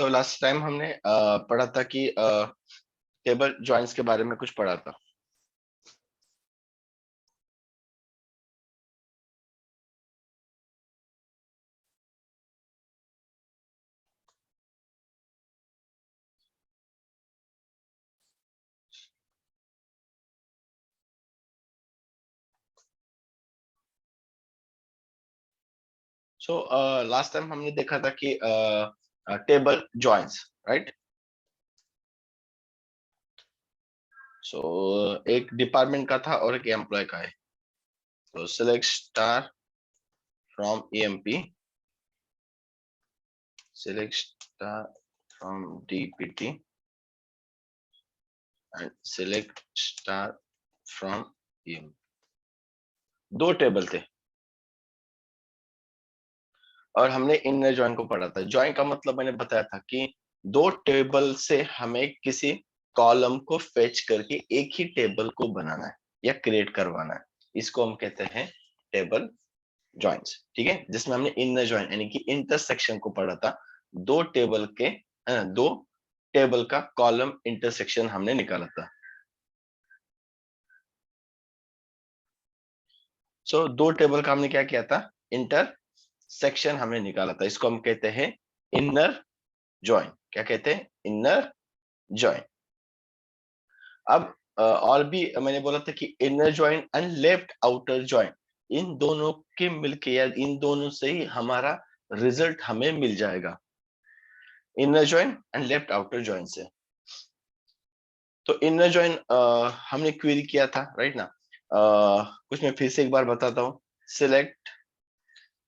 तो last time हमने पढ़ा था कि टेबल जॉइंट्स के बारे में कुछ पढ़ा था। सो लास्ट टाइम हमने देखा था कि टेबल जॉइंट्स, राइट। सो एक डिपार्टमेंट का था और एक एम्प्लॉय का है। तो select star from EMP, select star from DPT and select star from EMP। दो टेबल थे और हमने इनर जॉइन को पढ़ा था। जॉइन का मतलब मैंने बताया था कि दो टेबल से हमें किसी कॉलम को फेच करके एक ही टेबल को बनाना है या क्रिएट करवाना है। इसको हम कहते हैं टेबल जॉइंट्स, ठीक है। जिसमें हमने इनर जॉइन यानी कि इंटरसेक्शन को पढ़ा था। दो टेबल के दो टेबल का कॉलम इंटरसेक्शन हमने निकाला था। सो दो टेबल का हमने क्या किया था, इंटरसेक्शन हमने निकाला था। इसको हम कहते हैं इनर जॉइन। क्या कहते हैं, इनर जॉइन। अब और भी मैंने बोला था कि inner join and left outer join, इन दोनों के मिलके या इन दोनों से ही हमारा रिजल्ट हमें मिल जाएगा, inner join and left outer join से। तो इनर जॉइन हमने क्वेरी किया था, राइट ना। कुछ मैं फिर से एक बार बताता हूँ। सिलेक्ट,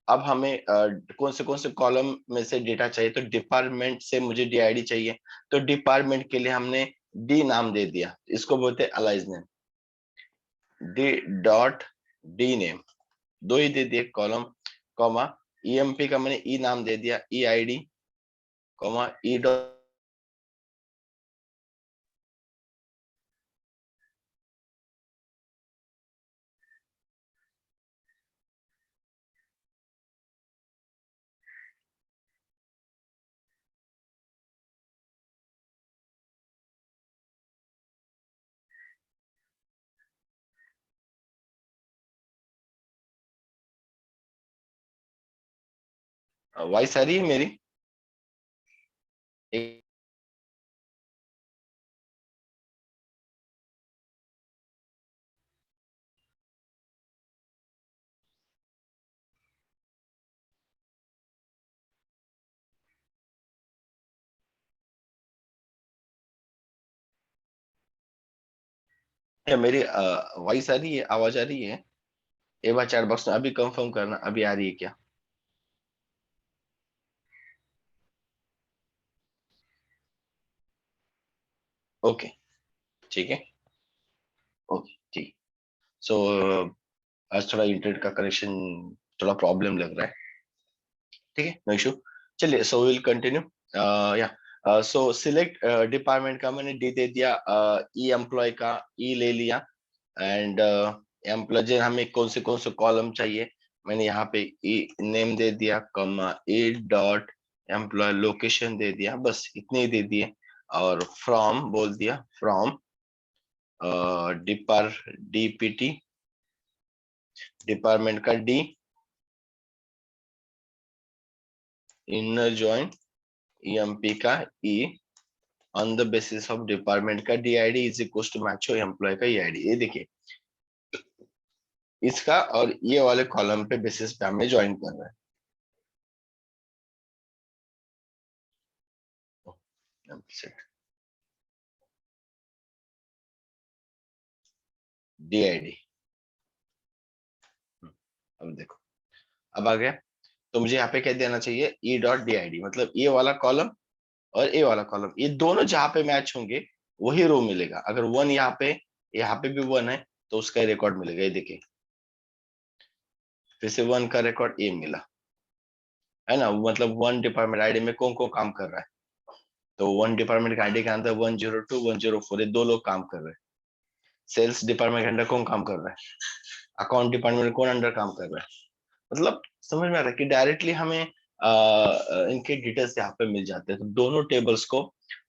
अब हमें कौन से कॉलम में से डेटा चाहिए, तो डिपार्टमेंट से मुझे DID चाहिए। तो डिपार्टमेंट के लिए हमने डी नाम दे दिया, इसको बोलते हैं alias name, D dot D name. दो ही दे दिए कॉलम, कॉमा EMP का मैंने ई नाम दे दिया, EID, comma E dot. Voice आ रही है मेरी? मेरी वॉइस आ रही है, आवाज आ रही है? एक बार चैट बॉक्स में अभी कंफर्म करना, अभी आ रही है क्या? ओके, ठीक है। ओके, ठीक। सो आज थोड़ा इंटरनेट का कनेक्शन थोड़ा प्रॉब्लम लग रहा है, ठीक है, नो इशू। चलिए, सो विल कंटिन्यू। या सो सिलेक्ट डिपार्टमेंट का मैंने डी दे दिया, ई एम्प्लॉय का ई ले लिया, एंड एम्प्लॉय हमें कौन से कॉलम चाहिए, मैंने यहाँ पे ई नेम दे दिया, comma E dot employ location दे दिया, बस इतने ही दे दिए। और फ्रॉम बोल दिया, फ्रॉम DPT, डिपार्टमेंट का डी, इनर जॉइन EMP का E, on the basis of department का DID is equal to match हो एम्प्लॉय का EID। ये देखिए, इसका और ये वाले कॉलम पे बेसिस पे हमें ज्वाइन कर रहा है। DID, अब देखो, अब आ गया। तो मुझे यहाँ पे क्या देना चाहिए, E.DID, मतलब ये वाला कॉलम और ये वाला कॉलम, ये दोनों जहाँ पे मैच होंगे वही रो मिलेगा। अगर वन यहाँ पे भी वन है तो उसका रिकॉर्ड मिलेगा। ये देखिए, फिर से वन का रिकॉर्ड ये मिला, है ना। मतलब वन डिपार्टमेंट आईडी में कौन कौन काम कर रहा है, तो वन डिपार्टमेंट का आईडी के अंदर 102 104 ये दो लोग काम कर रहे हैं। सेल्स डिपार्टमेंट के अंदर कौन काम कर रहा है, अकाउंट डिपार्टमेंट कौन अंडर काम कर रहा है। मतलब समझ में आ रहा है कि डायरेक्टली हमें इनके डिटेल्स यहाँ पे मिल जाते हैं। तो दोनों टेबल्स को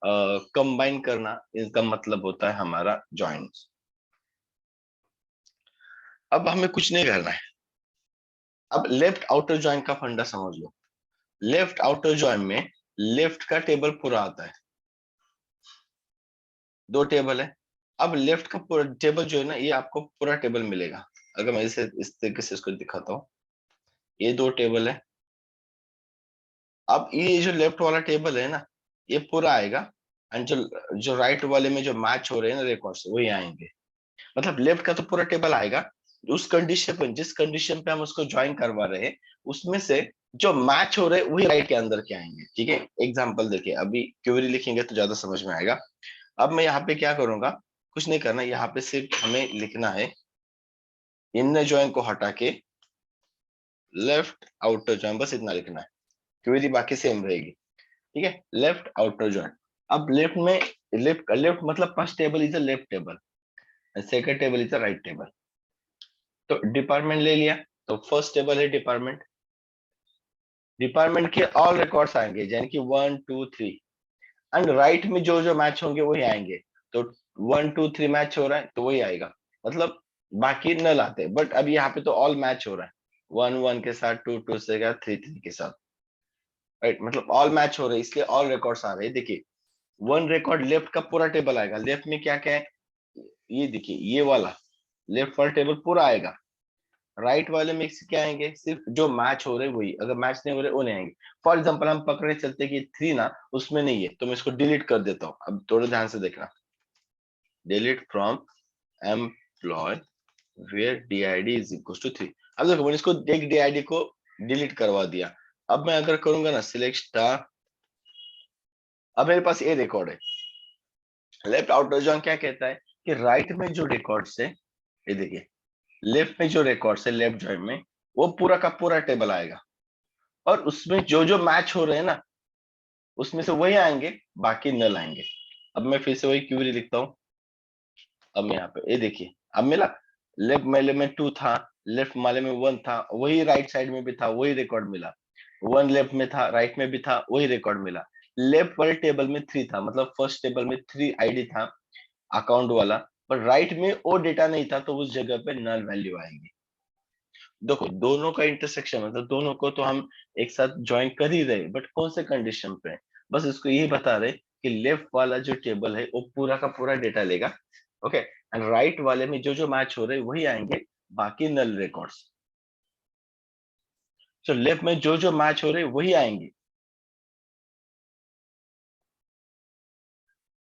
कंबाइन करना, इसका मतलब होता है हमारा ज्वाइन। अब हमें कुछ नहीं करना है। अब लेफ्ट आउटर ज्वाइन का फंडा समझ लो। लेफ्ट आउटर ज्वाइन में लेफ्ट का टेबल पूरा आता है, दो टेबल है। अब लेफ्ट का पूरा टेबल जो है ना, ये आपको पूरा टेबल मिलेगा। अगर मैं इसे इस तरीके से इसको दिखाता हूँ, ये दो टेबल है। अब ये जो लेफ्ट वाला टेबल है ना, ये पूरा आएगा। एंड जो जो राइट वाले में जो मैच हो रहे हैं ना रिकॉर्ड्स, वही आएंगे। मतलब लेफ्ट का तो पूरा टेबल आएगा, उस कंडीशन पे, जिस कंडीशन पे हम उसको ज्वाइन करवा रहे हैं, उसमें से जो मैच हो रहे हैं वही राइट के अंदर के आएंगे। ठीक है, एग्जांपल देखिए, अभी क्वेरी लिखेंगे तो ज्यादा समझ में आएगा। अब मैं यहाँ पे क्या करूंगा, कुछ नहीं करना, यहाँ पे सिर्फ हमें लिखना है इनर ज्वाइन को हटा के लेफ्ट आउटर ज्वाइन, बस इतना लिखना है। क्वेरी बाकी सेम रहेगी। ठीक है, लेफ्ट आउटर ज्वाइन। अब लेफ्ट में, लेफ्ट लेफ्ट मतलब first table is a left table and second table is a right table. तो डिपार्टमेंट ले लिया, तो फर्स्ट टेबल है डिपार्टमेंट। डिपार्टमेंट के ऑल रिकॉर्ड्स आएंगे, यानी कि 1 2 3, एंड राइट में जो जो मैच होंगे वही आएंगे। तो 1 2 3 मैच हो रहा है तो वही आएगा, मतलब बाकी न लाते। बट अब यहाँ पे तो ऑल मैच हो रहा है, 1 1 के साथ, 2 2 से 3 3 के साथ। राइट, मतलब ऑल मैच हो रहे हैं, इसलिए ऑल रिकॉर्ड्स आ रहे हैं। देखिए, वन रिकॉर्ड लेफ्ट का पूरा टेबल आएगा। लेफ्ट में क्या क्या है, ये देखिए, ये वाला लेफ्ट वाला टेबल पूरा आएगा। राइट वाले में क्या आएंगे, सिर्फ जो मैच हो रहे वही, अगर मैच नहीं हो रहे वो नहीं आएंगे। फॉर एग्जाम्पल हम पकड़े चलते कि 3 ना उसमें नहीं है, तो मैं इसको डिलीट कर देता हूँ। अब थोड़ा ध्यान से देखना, delete from employ where DID is equal to 3। अब देखो, मैंने इसको एक DID को डिलीट करवा दिया। अब मैं अगर करूंगा ना सिलेक्ट स्टार, अब मेरे पास ये रिकॉर्ड है। लेफ्ट आउटर जॉइन क्या कहता है कि राइट में जो रिकॉर्ड्स है, ये देखिए, लेफ्ट में जो रिकॉर्ड्स है लेफ्ट जॉइन में, वो पूरा का पूरा टेबल आएगा। और उसमें जो जो मैच हो रहे हैं ना, उसमें से वही आएंगे, बाकी नल आएंगे। अब मैं फिर से वही क्वेरी लिखता हूँ। अब मैं यहाँ पे ये देखिए, अब मिला। लेफ्ट वाले में 2 था, लेफ्ट वाले में 1 था, वही राइट साइड में भी था, वही रिकॉर्ड मिला। 1 लेफ्ट में था, राइट में भी था, वही रिकॉर्ड मिला। लेफ्ट वाले टेबल में 3 था, मतलब फर्स्ट टेबल में 3 ID था अकाउंट वाला। पर राइट में वो डेटा नहीं था, तो उस जगह पे नल वैल्यू आएगी। देखो, दोनों का इंटरसेक्शन, मतलब दोनों को तो हम एक साथ ज्वाइन कर ही रहे, बट कौन से कंडीशन पे, बस इसको यही बता रहे कि लेफ्ट वाला जो टेबल है वो पूरा का पूरा डेटा लेगा। ओके, एंड राइट वाले में जो जो मैच हो रहे वही आएंगे, बाकी नल रिकॉर्ड्स। तो लेफ्ट में जो जो मैच हो रहे वही आएंगे।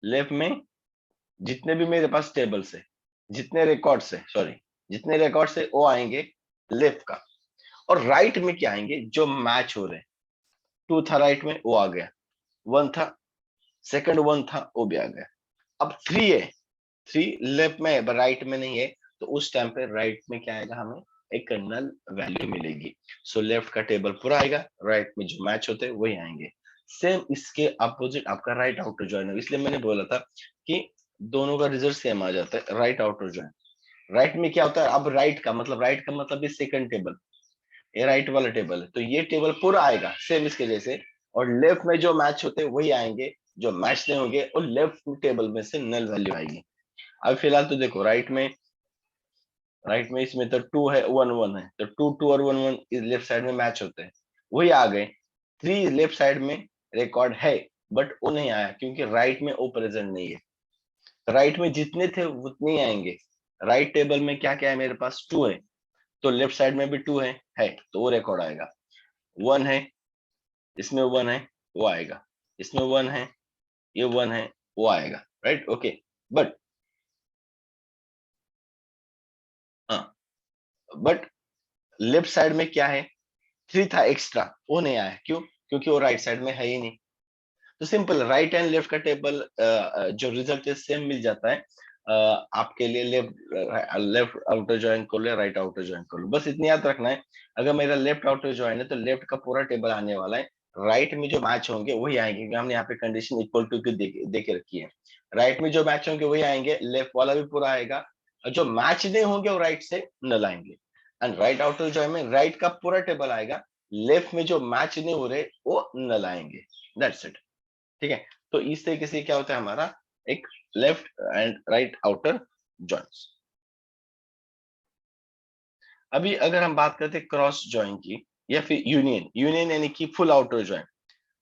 लेफ्ट में जितने भी मेरे पास टेबल्स है, जितने रिकॉर्ड्स है, सॉरी, जितने रिकॉर्ड्स है वो आएंगे लेफ्ट का। और राइट में क्या आएंगे, जो मैच हो रहे। 2 था राइट में, वो आ गया। 1 था, सेकंड 1 था, वो भी आ गया। अब 3 है, 3 लेफ्ट में है, राइट में नहीं है, तो उस टाइम पे राइट में क्या आएगा, हमें एक नल वैल्यू मिलेगी। सो लेफ्ट का टेबल पूरा आएगा, राइट में जो मैच होते हैं वही आएंगे। सेम इसके अपोजिट आपका राइट आउटर ज्वाइन है, इसलिए मैंने बोला था कि दोनों का रिजल्ट सेम आ जाता है, राइट आउटर ज्वाइन। राइट में क्या होता है, अब राइट का मतलब सेकंड टेबल, ये राइट वाला टेबल है, तो ये टेबल पूरा आएगा सेम इसके जैसे। और लेफ्ट में जो मैच होते हैं वही आएंगे, जो मैच नहीं होंगे और लेफ्ट टेबल में से नल वैल्यू आएगी। अब फिलहाल तो देखो, राइट में इसमें तो 2 है, 1 1 है, तो 2 2 और 1 1 इस लेफ्ट साइड में मैच होते हैं, वही आ गए। 3 लेफ्ट साइड में रिकॉर्ड है, बट वो नहीं आया क्योंकि राइट में वो प्रेजेंट नहीं है। राइट में जितने थे उतने ही आएंगे। राइट टेबल में क्या क्या है, मेरे पास 2 है, तो लेफ्ट साइड में भी 2 है तो वो रिकॉर्ड आएगा। 1 है, इसमें 1 है, वो आएगा। इसमें 1 है, ये 1 है, वो आएगा। Right, okay. बट हाँ, बट लेफ्ट साइड में क्या है, 3 था एक्स्ट्रा, वो नहीं आया। क्यों? क्योंकि वो राइट साइड में है ही नहीं। तो सिंपल, राइट एंड लेफ्ट का टेबल जो रिजल्ट है सेम मिल जाता है। आपके लिए लेफ्ट आउटर ज्वाइन कर लो या राइट आउटर ज्वाइन कर लो, बस इतनी याद रखना है। अगर मेरा लेफ्ट आउटर ज्वाइन है तो लेफ्ट का पूरा टेबल आने वाला है, राइट में जो मैच होंगे वही आएंगे, क्योंकि हमने यहाँ पे कंडीशन इक्वल टू की दे के रखी है। राइट में जो मैच होंगे वही आएंगे, लेफ्ट वाला भी पूरा आएगा, और जो मैच नहीं होंगे वो राइट से नल आएंगे। एंड राइट आउटर ज्वाइन में राइट का पूरा टेबल आएगा, लेफ्ट में जो मैच नहीं हो रहे वो नल आएंगे, दैट्स इट। ठीक है, तो इस तरीके से क्या होता है हमारा एक left and right outer joints. अभी अगर हम बात करते हैं क्रॉस जॉइन की या फिर यूनियन, यूनियन यानी कि फुल आउटर जॉइन,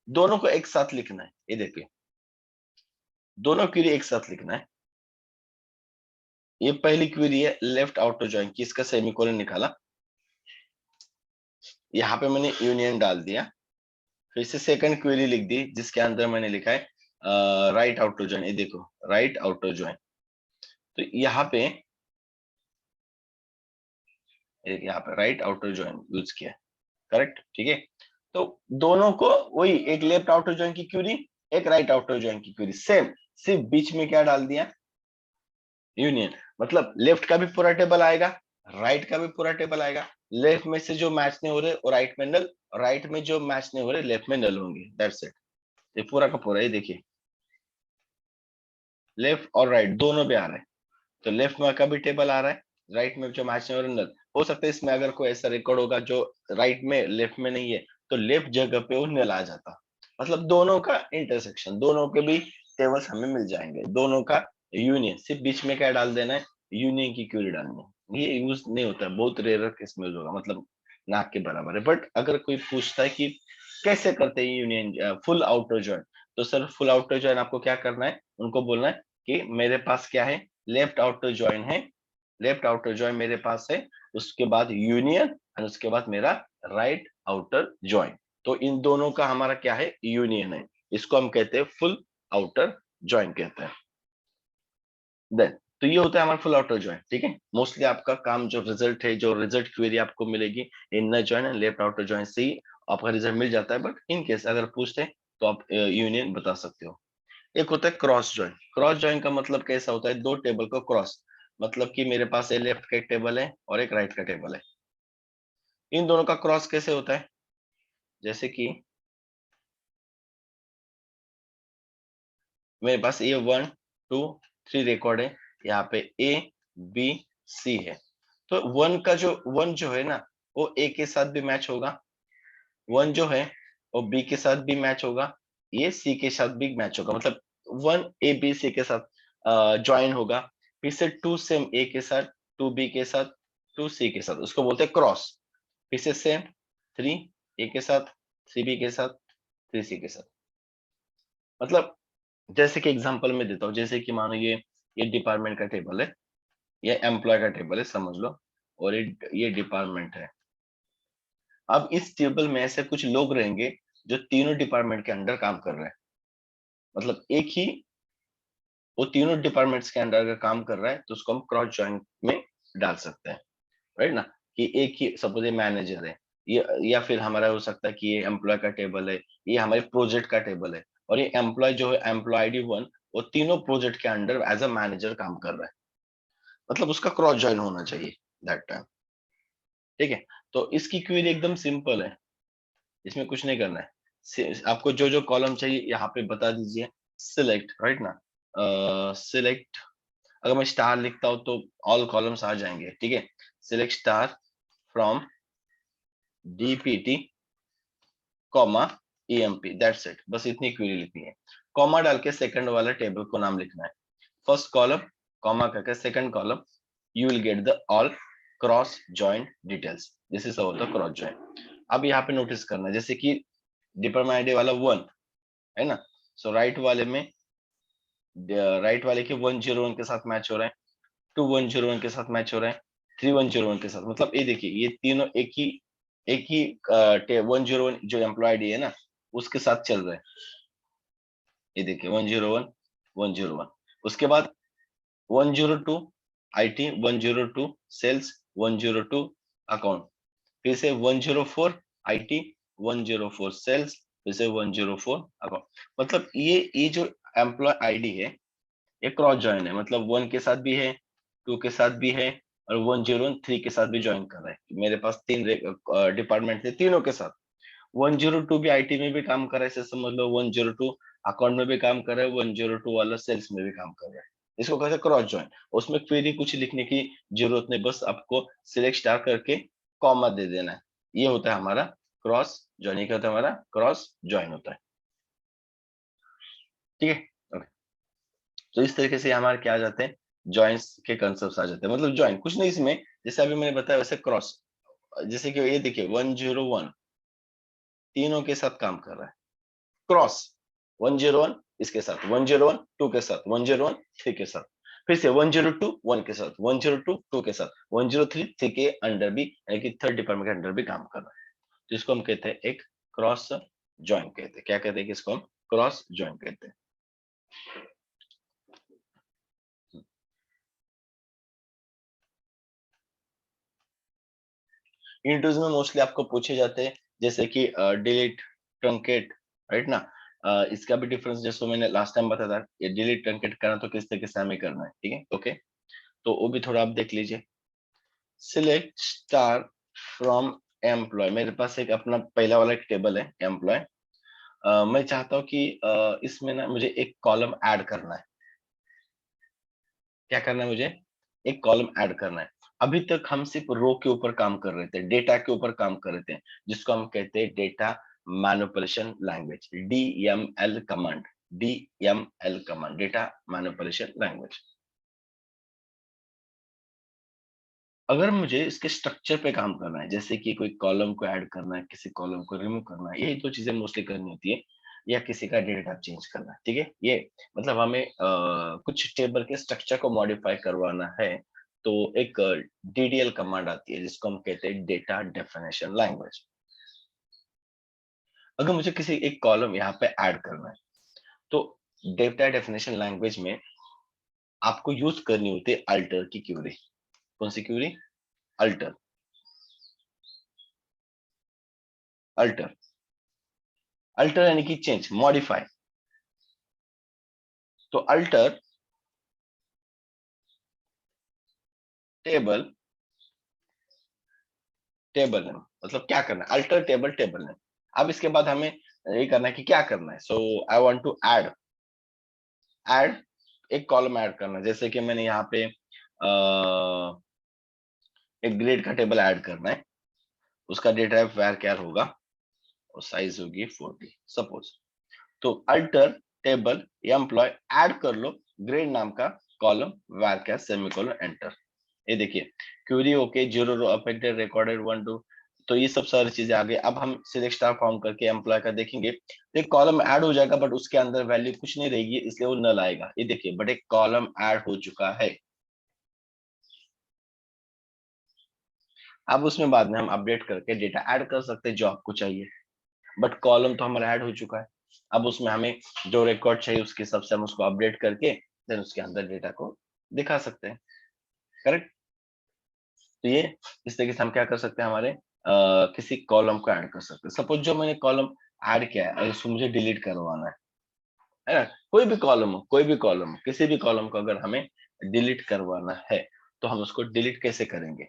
दोनों को एक साथ लिखना है। ये देखिए, दोनों क्वेरी एक साथ लिखना है। ये पहली क्वेरी है लेफ्ट आउटर जॉइन की, इसका सेमीकोलन निकाला, यहाँ पे मैंने यूनियन डाल दिया, फिर से सेकंड क्वेरी लिख दी जिसके अंदर मैंने लिखा है राइट आउटर जॉइन। ये देखो राइट आउटर जॉइन, तो यहाँ पे राइट आउटर जॉइन यूज किया, करेक्ट, ठीक है। तो दोनों को वही, एक लेफ्ट आउटर जॉइन की क्वेरी, एक राइट आउटर जॉइन की क्वेरी, सेम, सिर्फ बीच में क्या डाल दिया, यूनियन। मतलब लेफ्ट का भी पूरा टेबल आएगा, राइट का भी पूरा टेबल आएगा। लेफ्ट में से जो मैच नहीं हो रहे वो राइट में नल, राइट में जो मैच नहीं हो रहे लेफ्ट में नल होंगे, दैट्स इट। ये पूरा का पूरा, ये देखिए लेफ्ट और राइट दोनों भी आ रहे हैं, तो लेफ्ट में का भी टेबल आ रहा है, राइट में जो मैच नहीं हो रहे नल। हो सकता है इसमें अगर कोई ऐसा रिकॉर्ड होगा जो राइट में लेफ्ट में नहीं है, तो लेफ्ट जगह पे वो नल आ जाता। मतलब दोनों का इंटरसेक्शन, दोनों के भी टेबल्स हमें मिल जाएंगे, दोनों का यूनियन। सिर्फ बीच में क्या डाल देना है, यूनियन की क्वेरी डालनी है। ये यूज नहीं होता है, बहुत रेयर केस में यूज होगा, मतलब नाक के बराबर है। बट अगर कोई पूछता है कि कैसे करते हैं यूनियन फुल आउटर जॉइन, तो सर फुल आउटर जॉइन आपको क्या करना है, उनको बोलना है कि मेरे पास क्या है, लेफ्ट आउटर जॉइन है, लेफ्ट आउटर जॉइन मेरे पास है, उसके बाद यूनियन और उसके बाद मेरा राइट आउटर जॉइन। तो इन दोनों का हमारा क्या है, यूनियन है, इसको हम कहते हैं फुल आउटर जॉइन कहते हैं। देन तो ये होता है हमारा फुल आउटर जॉइन, ठीक है। मोस्टली आपका काम जो रिजल्ट है, जो रिजल्ट क्वेरी आपको मिलेगी inner join and left outer join से ही आपका रिजल्ट मिल जाता है। बट इन केस अगर पूछते हैं तो आप यूनियन बता सकते हो। एक होता है क्रॉस जॉइन। क्रॉस जॉइन का मतलब कैसा होता है, दो टेबल को क्रॉस, मतलब कि मेरे पास एक लेफ्ट का एक टेबल है और एक राइट का टेबल है, इन दोनों का क्रॉस कैसे होता है, जैसे कि मेरे पास ये 1 2 3 रिकॉर्ड है, यहाँ पे ए बी सी है। तो वन जो है ना, वो ए के साथ भी मैच होगा, वन जो है वो बी के साथ भी मैच होगा, ये सी के साथ भी मैच होगा। मतलब वन ए बी सी के साथ ज्वाइन होगा, फिर से टू सेम ए के साथ, टू बी के साथ, टू सी के साथ, उसको बोलते हैं क्रॉस। फिर से सेम थ्री ए के साथ, थ्री बी के साथ, थ्री सी के साथ। मतलब जैसे कि एग्जांपल में देता हूँ, जैसे कि मानो ये डिपार्टमेंट का टेबल है, ये एम्प्लॉय का टेबल है समझ लो, और ये डिपार्टमेंट है। अब इस टेबल में ऐसे कुछ लोग रहेंगे जो तीनों डिपार्टमेंट के अंडर काम कर रहे हैं, मतलब एक ही वो तीनों डिपार्टमेंट्स के अंडर अगर काम कर रहा है तो उसको हम क्रॉस जॉइन में डाल सकते हैं, राइट ना। कि एक ही सपोज ये मैनेजर है, ये या फिर हमारा हो सकता है कि ये एम्प्लॉय का टेबल है, ये हमारे प्रोजेक्ट का टेबल है, और ये एम्प्लॉय जो है एम्प्लॉय आईडी 1, वो तीनों प्रोजेक्ट के अंडर एज अ मैनेजर काम कर रहा है, मतलब उसका क्रॉस जॉइन होना चाहिए दैट टाइम, ठीक है। तो इसकी क्वेरी एकदम सिंपल है, इसमें कुछ नहीं करना है। आपको जो जो कॉलम चाहिए यहाँ पे बता दीजिए, सिलेक्ट, राइट ना, सिलेक्ट, अगर मैं स्टार लिखता हूँ तो ऑल कॉलम्स आ जाएंगे, ठीक है। Select star from DPT comma EMP, that's it, बस इतनी क्वेरी लिखनी है। कॉमा डाल के सेकंड वाला टेबल को नाम लिखना है, फर्स्ट कॉलम कॉमा करके second column, you will get the all cross join details, this is होता है क्रॉस जॉइन। अब यहाँ पे नोटिस करना है, जैसे कि डिपार्टमेंट आईडी वाला 1 है ना, सो राइट वाले के 101 के साथ मैच हो रहा है, 2101 के साथ मैच हो रहा है, 3101 के साथ, मतलब ये देखिए ये तीनों एक ही 101 जो एम्प्लॉय आईडी है ना उसके साथ चल रहा है। ये देखिए 101 101, उसके बाद 102 आईटी, 102 सेल्स, 102 अकाउंट, फिर से 104 आईटी, 104 सेल्स, फिर से 104 अकाउंट। मतलब ये जो एम्प्लॉय आईडी है ये क्रॉस जॉइन है, मतलब 1 के साथ भी है, 2 के साथ भी है, और 103 के साथ भी ज्वाइन कर रहा है। मेरे पास तीन डिपार्टमेंट है, तीनों के साथ 102 भी आईटी में भी काम कर रहा है, ऐसे समझ लो 102 अकाउंट में भी काम कर रहा है, 102 वाला सेल्स में भी काम कर रहा है, इसको कहते हैं क्रॉस ज्वाइन। उसमें क्वेरी कुछ लिखने की जरूरत नहीं, बस आपको सिलेक्ट स्टार करके कॉमा दे देना है, ये होता है हमारा क्रॉस ज्वाइन क्या होता है हमारा, क्रॉस ज्वाइन होता है, ठीक है। ओके, तो इस तरीके से हमारे क्या आ जाते हैं, जॉइंट्स के कंसेप्ट आ जाते हैं। मतलब ज्वाइन कुछ नहीं इसमें, जैसे अभी मैंने बताया वैसे क्रॉस, जैसे कि ये देखिए 101 तीनों के साथ काम कर रहा है, क्रॉस 101 इसके साथ, 101 2 के साथ, 101 3 के साथ, फिर से 102 1 के साथ, 102 2 के साथ, 103 3 के अंडर भी, यानी कि थर्ड डिपार्टमेंट के अंडर भी काम कर रहा है। तो इसको हम कहते हैं एक क्रॉस ज्वाइन कहते हैं। क्या कहते हैं कि इसको हम क्रॉस ज्वाइन कहते हैं। इंट्रोज में मोस्टली आपको पूछे जाते हैं, जैसे कि डिलीट, ट्रंकेट, राइट ना। इसका भी डिफरेंस जैसे मैंने लास्ट टाइम बताया था, ये डिलीट ट्रंकेट करना तो किस तरीके से हमें करना है, ठीक है। ओके, तो वो भी थोड़ा आप देख लीजिए। सिलेक्ट स्टार फ्रॉम एम्प्लॉय, मेरे पास एक अपना पहला वाला एक टेबल है एम्प्लॉय। मैं चाहता हूँ कि इसमें ना मुझे एक कॉलम ऐड करना है। क्या करना है मुझे, एक कॉलम ऐड करना है। अभी तक हम सिर्फ रो के ऊपर काम कर रहे थे, डेटा के ऊपर काम कर रहे थे, जिसको हम कहते हैं data manipulation language, DML command, DML command, data manipulation language. अगर मुझे इसके स्ट्रक्चर पे काम करना है, जैसे कि कोई कॉलम को ऐड करना है, किसी कॉलम को रिमूव करना है, यही दो चीजें मोस्टली करनी होती है, या किसी का डेटा चेंज करना है, ठीक है। ये मतलब हमें कुछ टेबल के स्ट्रक्चर को मॉडिफाई करवाना है, तो एक डीडीएल कमांड आती है जिसको हम कहते हैं डेटा डेफिनेशन लैंग्वेज। अगर मुझे किसी एक कॉलम यहाँ पे ऐड करना है, तो डेटा डेफिनेशन लैंग्वेज में आपको यूज करनी होती है अल्टर की क्यूरी। कौन सी क्यूरी, अल्टर, अल्टर, अल्टर यानी कि चेंज, मॉडिफाई। तो अल्टर टेबल, टेबल नेम, मतलब क्या करना है, अल्टर टेबल, टेबल नेम। अब इसके बाद हमें ये करना है कि क्या करना है, so I want to add, add एक कॉलम ऐड करना है। जैसे कि मैंने यहाँ पे एक ग्रेड का टेबल ऐड करना है, उसका डेटा टाइप var क्या होगा, और साइज होगी 40 सपोज। तो अल्टर टेबल एम्प्लॉय ऐड कर लो ग्रेड नाम का कॉलम var क्या सेमीकोलन एंटर। ये देखिए query okay, zero row affected recorded 1 2, तो ये सब सारी चीजें आ गई। अब हम सिलेक्ट स्टार फॉर्म करके एम्प्लॉय का देखेंगे, तो एक कॉलम ऐड हो जाएगा, बट उसके अंदर वैल्यू कुछ नहीं रहेगी, इसलिए वो नल आएगा। ये देखिए, बट एक कॉलम ऐड हो चुका है। अब उसमें बाद में हम अपडेट करके डेटा ऐड कर सकते हैं जो आपको चाहिए, बट कॉलम तो हमारा ऐड हो चुका है। अब उसमें हमें जो रिकॉर्ड चाहिए उसके हिसाब से हम उसको अपडेट करके देन उसके अंदर डेटा को दिखा सकते हैं, करेक्ट। तो ये इस तरीके से हम क्या कर सकते हैं, हमारे किसी कॉलम को ऐड कर सकते हैं। सपोज जो मैंने कॉलम ऐड किया है, अगर उसको मुझे डिलीट करवाना है ना, कोई भी कॉलम हो, कोई भी कॉलम, किसी भी कॉलम को अगर हमें डिलीट करवाना है, तो हम उसको डिलीट कैसे करेंगे।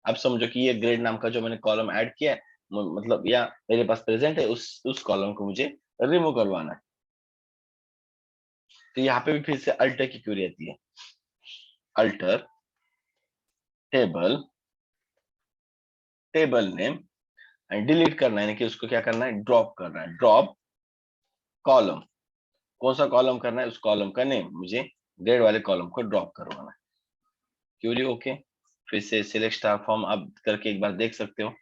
अब समझो कि ये ग्रेड नाम का जो मैंने कॉलम ऐड किया है, मतलब या मेरे पास प्रेजेंट है, उस कॉलम को मुझे रिमूव करवाना है। तो यहाँ पे भी फिर से अल्टर की क्वेरी आती है, alter table, table name, delete करना है, यानी कि उसको क्या करना है, ड्रॉप करना है, ड्रॉप कॉलम। कौन सा कॉलम करना है, उस कॉलम का नेम मुझे ग्रेड वाले कॉलम को ड्रॉप करवाना है। क्वेरी ओके, फिर से सिलेक्ट स्टार फॉर्म आप करके एक बार देख सकते हो।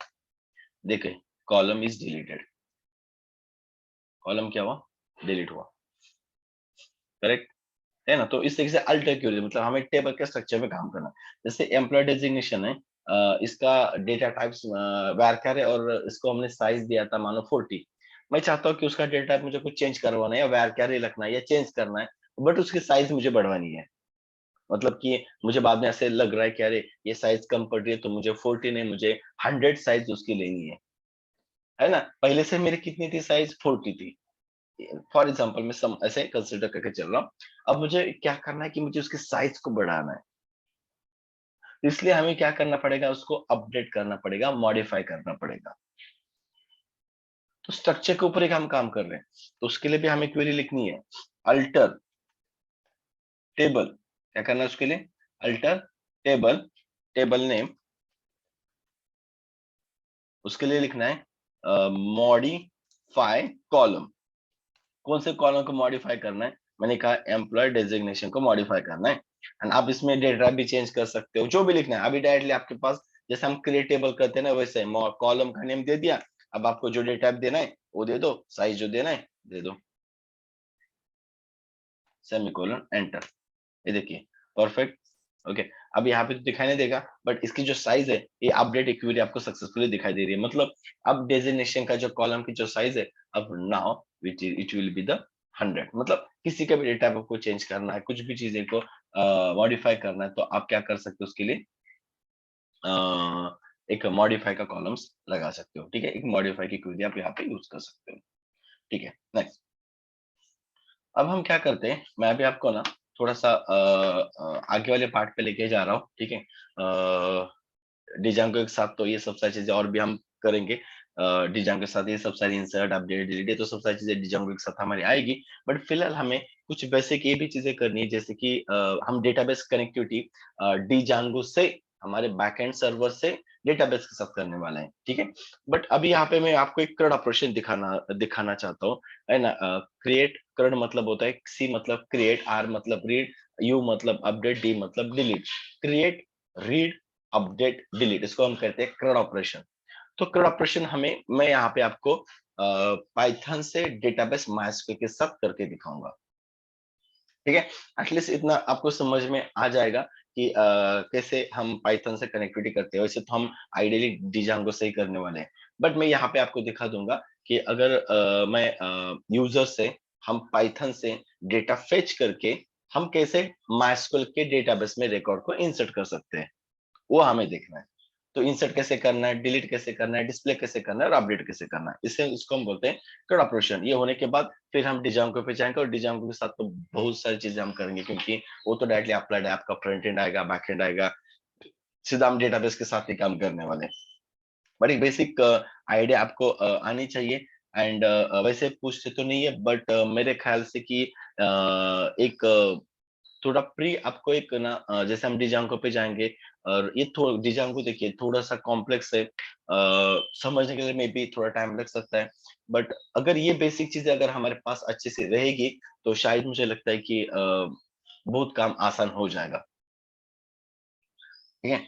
देखिए कॉलम इज डिलीटेड, कॉलम क्या हुआ, डिलीट हुआ, करेक्ट है ना। तो इस तरीके से अल्टर क्वेरी मतलब हमें टेबल के स्ट्रक्चर में काम करना है। जैसे एम्प्लॉय डेजिग्नेशन है, इसका डेटा टाइप्स varchar है, और इसको हमने साइज दिया था मानो 40। मैं चाहता हूँ कि उसका डेटा टाइप मुझे कुछ चेंज करवाना है, या varchar ही रखना है, या चेंज करना है, बट उसकी साइज मुझे बढ़वानी है। मतलब कि मुझे बाद में ऐसे लग रहा है कि अरे ये साइज कम पड़ रही है, तो मुझे 40 नहीं, मुझे 100 साइज उसकी लेनी है ना। पहले से मेरी कितनी थी, साइज 40 थी, फॉर एग्जाम्पल मैं सम ऐसे कंसिडर करके चल रहा हूँ। अब मुझे क्या करना है कि मुझे उसके साइज को बढ़ाना है, तो इसलिए हमें क्या करना पड़ेगा, उसको अपडेट करना पड़ेगा, मॉडिफाई करना पड़ेगा। तो स्ट्रक्चर के ऊपर एक हम काम कर रहे हैं, तो उसके लिए भी हमें क्वेरी लिखनी है, अल्टर टेबल। क्या करना है उसके लिए, अल्टर टेबल, टेबल नेम, उसके लिए लिखना है मॉडिफाई कॉलम। कौन से कॉलम को मॉडिफाई करना है? मैंने कहा एम्प्लॉय डेजिग्नेशन को मॉडिफाई करना है। एंड आप इसमें डेटा भी चेंज कर सकते हो, जो भी लिखना है अभी डायरेक्टली आपके पास, जैसे हम क्रिएट टेबल करते हैं ना, वैसे कॉलम का नेम दे दिया। अब आपको जो डेटा देना है वो दे दो, साइज जो देना है दे दो, सेमीकोलन एंटर। ये देखिए परफेक्ट। ओके, अब यहाँ पे तो दिखाई नहीं देगा, बट इसकी जो साइज है ये अपडेट इक्वेरी आपको सक्सेसफुली दिखाई दे रही है। मतलब अब डेजिग्नेशन का जो कॉलम की जो साइज है, अब now it will be the 100। मतलब किसी का भी डेटा आपको चेंज करना है, कुछ भी चीजें को मॉडिफाई करना है, तो आप क्या कर सकते हो उसके लिए, एक मॉडिफाई का कॉलम्स लगा सकते हो। ठीक है, एक मॉडिफाई की क्वेरी आप यहाँ पे यूज कर सकते हो। ठीक है, नेक्स्ट। अब हम क्या करते हैं, मैं अभी आपको ना थोड़ा सा आगे वाले पार्ट पे लेके जा रहा हूँ। ठीक है, डिजांगो के साथ तो ये सब सारी चीजें और भी हम करेंगे। डिजांगो के साथ ये सब सारी इंसर्ट अपडेट डिलीट, ये तो सब सारी चीजें डिजांगो के साथ हमारी आएगी। बट फिलहाल हमें कुछ बेसिक ये भी चीजें करनी है, जैसे कि हम डेटाबेस कनेक्टिविटी डिजांगो से हमारे बैकएंड सर्वर से डेटाबेस के साथ करने वाले हैं। ठीक है, बट अभी यहाँ पे मैं आपको एक CRUD ऑपरेशन दिखाना दिखाना चाहता हूँ, है ना। क्रिएट CRUD मतलब होता है, सी मतलब क्रिएट, आर मतलब रीड, यू मतलब अपडेट, डी मतलब delete. Create, read, update, delete, इसको हम कहते हैं CRUD ऑपरेशन। तो CRUD ऑपरेशन हमें, मैं यहाँ पे आपको पाइथन से डेटाबेस माइस्क्यूएल के साथ करके दिखाऊंगा। ठीक है, एटलीस्ट इतना आपको समझ में आ जाएगा कि कैसे हम पाइथन से कनेक्टिविटी करते हैं। वैसे तो हम आइडियली डिजांगो से ही करने वाले हैं, बट मैं यहाँ पे आपको दिखा दूंगा कि अगर मैं यूजर से हम पाइथन से डेटा फेच करके हम कैसे माइस्क्यूएल के डेटाबेस में रिकॉर्ड को इंसर्ट कर सकते हैं, वो हमें देखना है। तो इंसर्ट कैसे करना है, डिलीट कैसे करना है, डिस्प्ले कैसे करना है और अपडेट कैसे करना है, इससे इसको हम बोलते हैं CRUD ऑपरेशन। ये होने के बाद फिर हम डिजांगो पे जाएंगे, और डिजांगो के साथ तो बहुत सारी चीजें हम करेंगे, क्योंकि वो तो डायरेक्टली अप्लाइड है, आपका फ्रंट एंड आएगा, बैक एंड आएगा, सीधा हम डेटाबेस के साथ ही काम करने वाले हैं। बट एक बेसिक आइडिया आपको आनी चाहिए। एंड वैसे पूछते तो नहीं है, बट मेरे ख्याल से कि एक थोड़ा प्री आपको एक ना जैसे हम डिजांगो पे जाएंगे, और ये थोड़ा डिजांगो देखिए थोड़ा सा कॉम्प्लेक्स है, समझने के लिए मे बी थोड़ा टाइम लग सकता है। बट अगर ये बेसिक चीजें अगर हमारे पास अच्छे से रहेगी, तो शायद मुझे लगता है कि बहुत काम आसान हो जाएगा। ठीक है,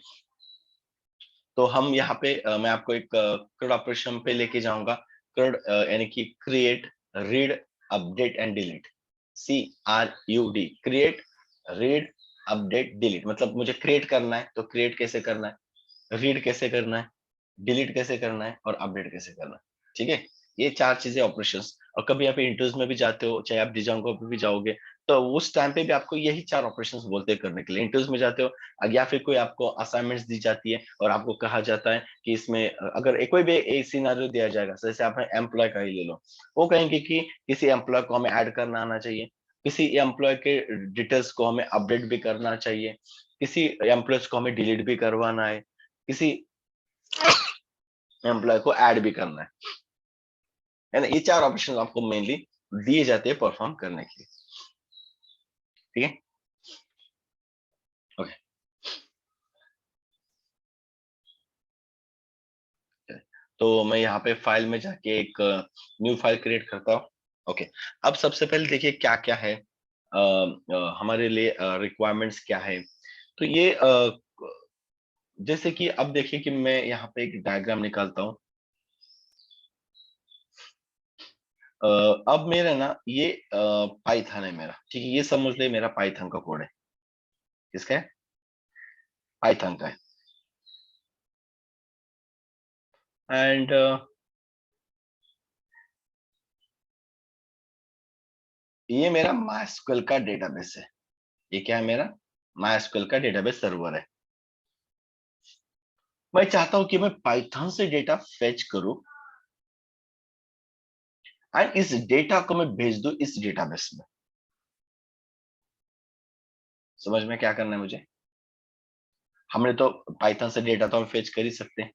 तो हम यहाँ पे मैं आपको एक CRUD ऑपरेशन पे लेके जाऊंगा। CRUD यानी कि create, read, update and delete. CRUD, create, read, update, delete. मतलब मुझे क्रिएट करना है, तो क्रिएट कैसे करना है, रीड कैसे करना है, डिलीट कैसे करना है और अपडेट कैसे करना है। ठीक है, ये चार चीजें ऑपरेशंस। और कभी आप इंटरव्यूज में भी जाते हो, चाहे आप डिजांगो पे भी जाओगे, तो उस टाइम पे भी आपको यही चार ऑपरेशंस बोलते हैं करने के लिए। इंटरव्यूज में जाते हो, या फिर कोई आपको असाइनमेंट्स दी जाती है और आपको कहा जाता है कि इसमें अगर कोई भी एक सिनेरियो दिया जाएगा, जैसे आपने एम्प्लॉय का ही ले लो, वो कहेंगे कि किसी एम्प्लॉय को हमें ऐड करना आना चाहिए, किसी एम्प्लॉय के डिटेल्स को हमें अपडेट भी करना चाहिए, किसी एम्प्लॉयज को हमें डिलीट भी करवाना है, किसी एम्प्लॉय को ऐड भी करना है ना। ये चार ऑप्शन आपको मेनली दिए जाते हैं परफॉर्म करने के लिए। ठीक है, ओके। तो मैं यहाँ पे फाइल में जाके एक न्यू फाइल क्रिएट करता हूँ। ओके, अब सबसे पहले देखिए क्या क्या है, हमारे लिए रिक्वायरमेंट्स क्या है। तो ये जैसे कि अब देखिए कि मैं यहाँ पे एक डायग्राम निकालता हूँ। अब मेरा ना ये पाइथन है मेरा, ठीक है, ये समझ ले मेरा पाइथन का कोड है। किसका है? पाइथन का है। एंड ये मेरा माइस्क्यूएल का डेटाबेस है। ये क्या है मेरा? माइस्क्यूएल का डेटाबेस सर्वर है। मैं चाहता हूं कि मैं पाइथन से डेटा फेच करूं, एंड इस डेटा को मैं भेज दूं इस डेटाबेस में। समझ में क्या करना है मुझे? हमने तो पाइथन से डेटा तो हम फेच कर ही सकते हैं,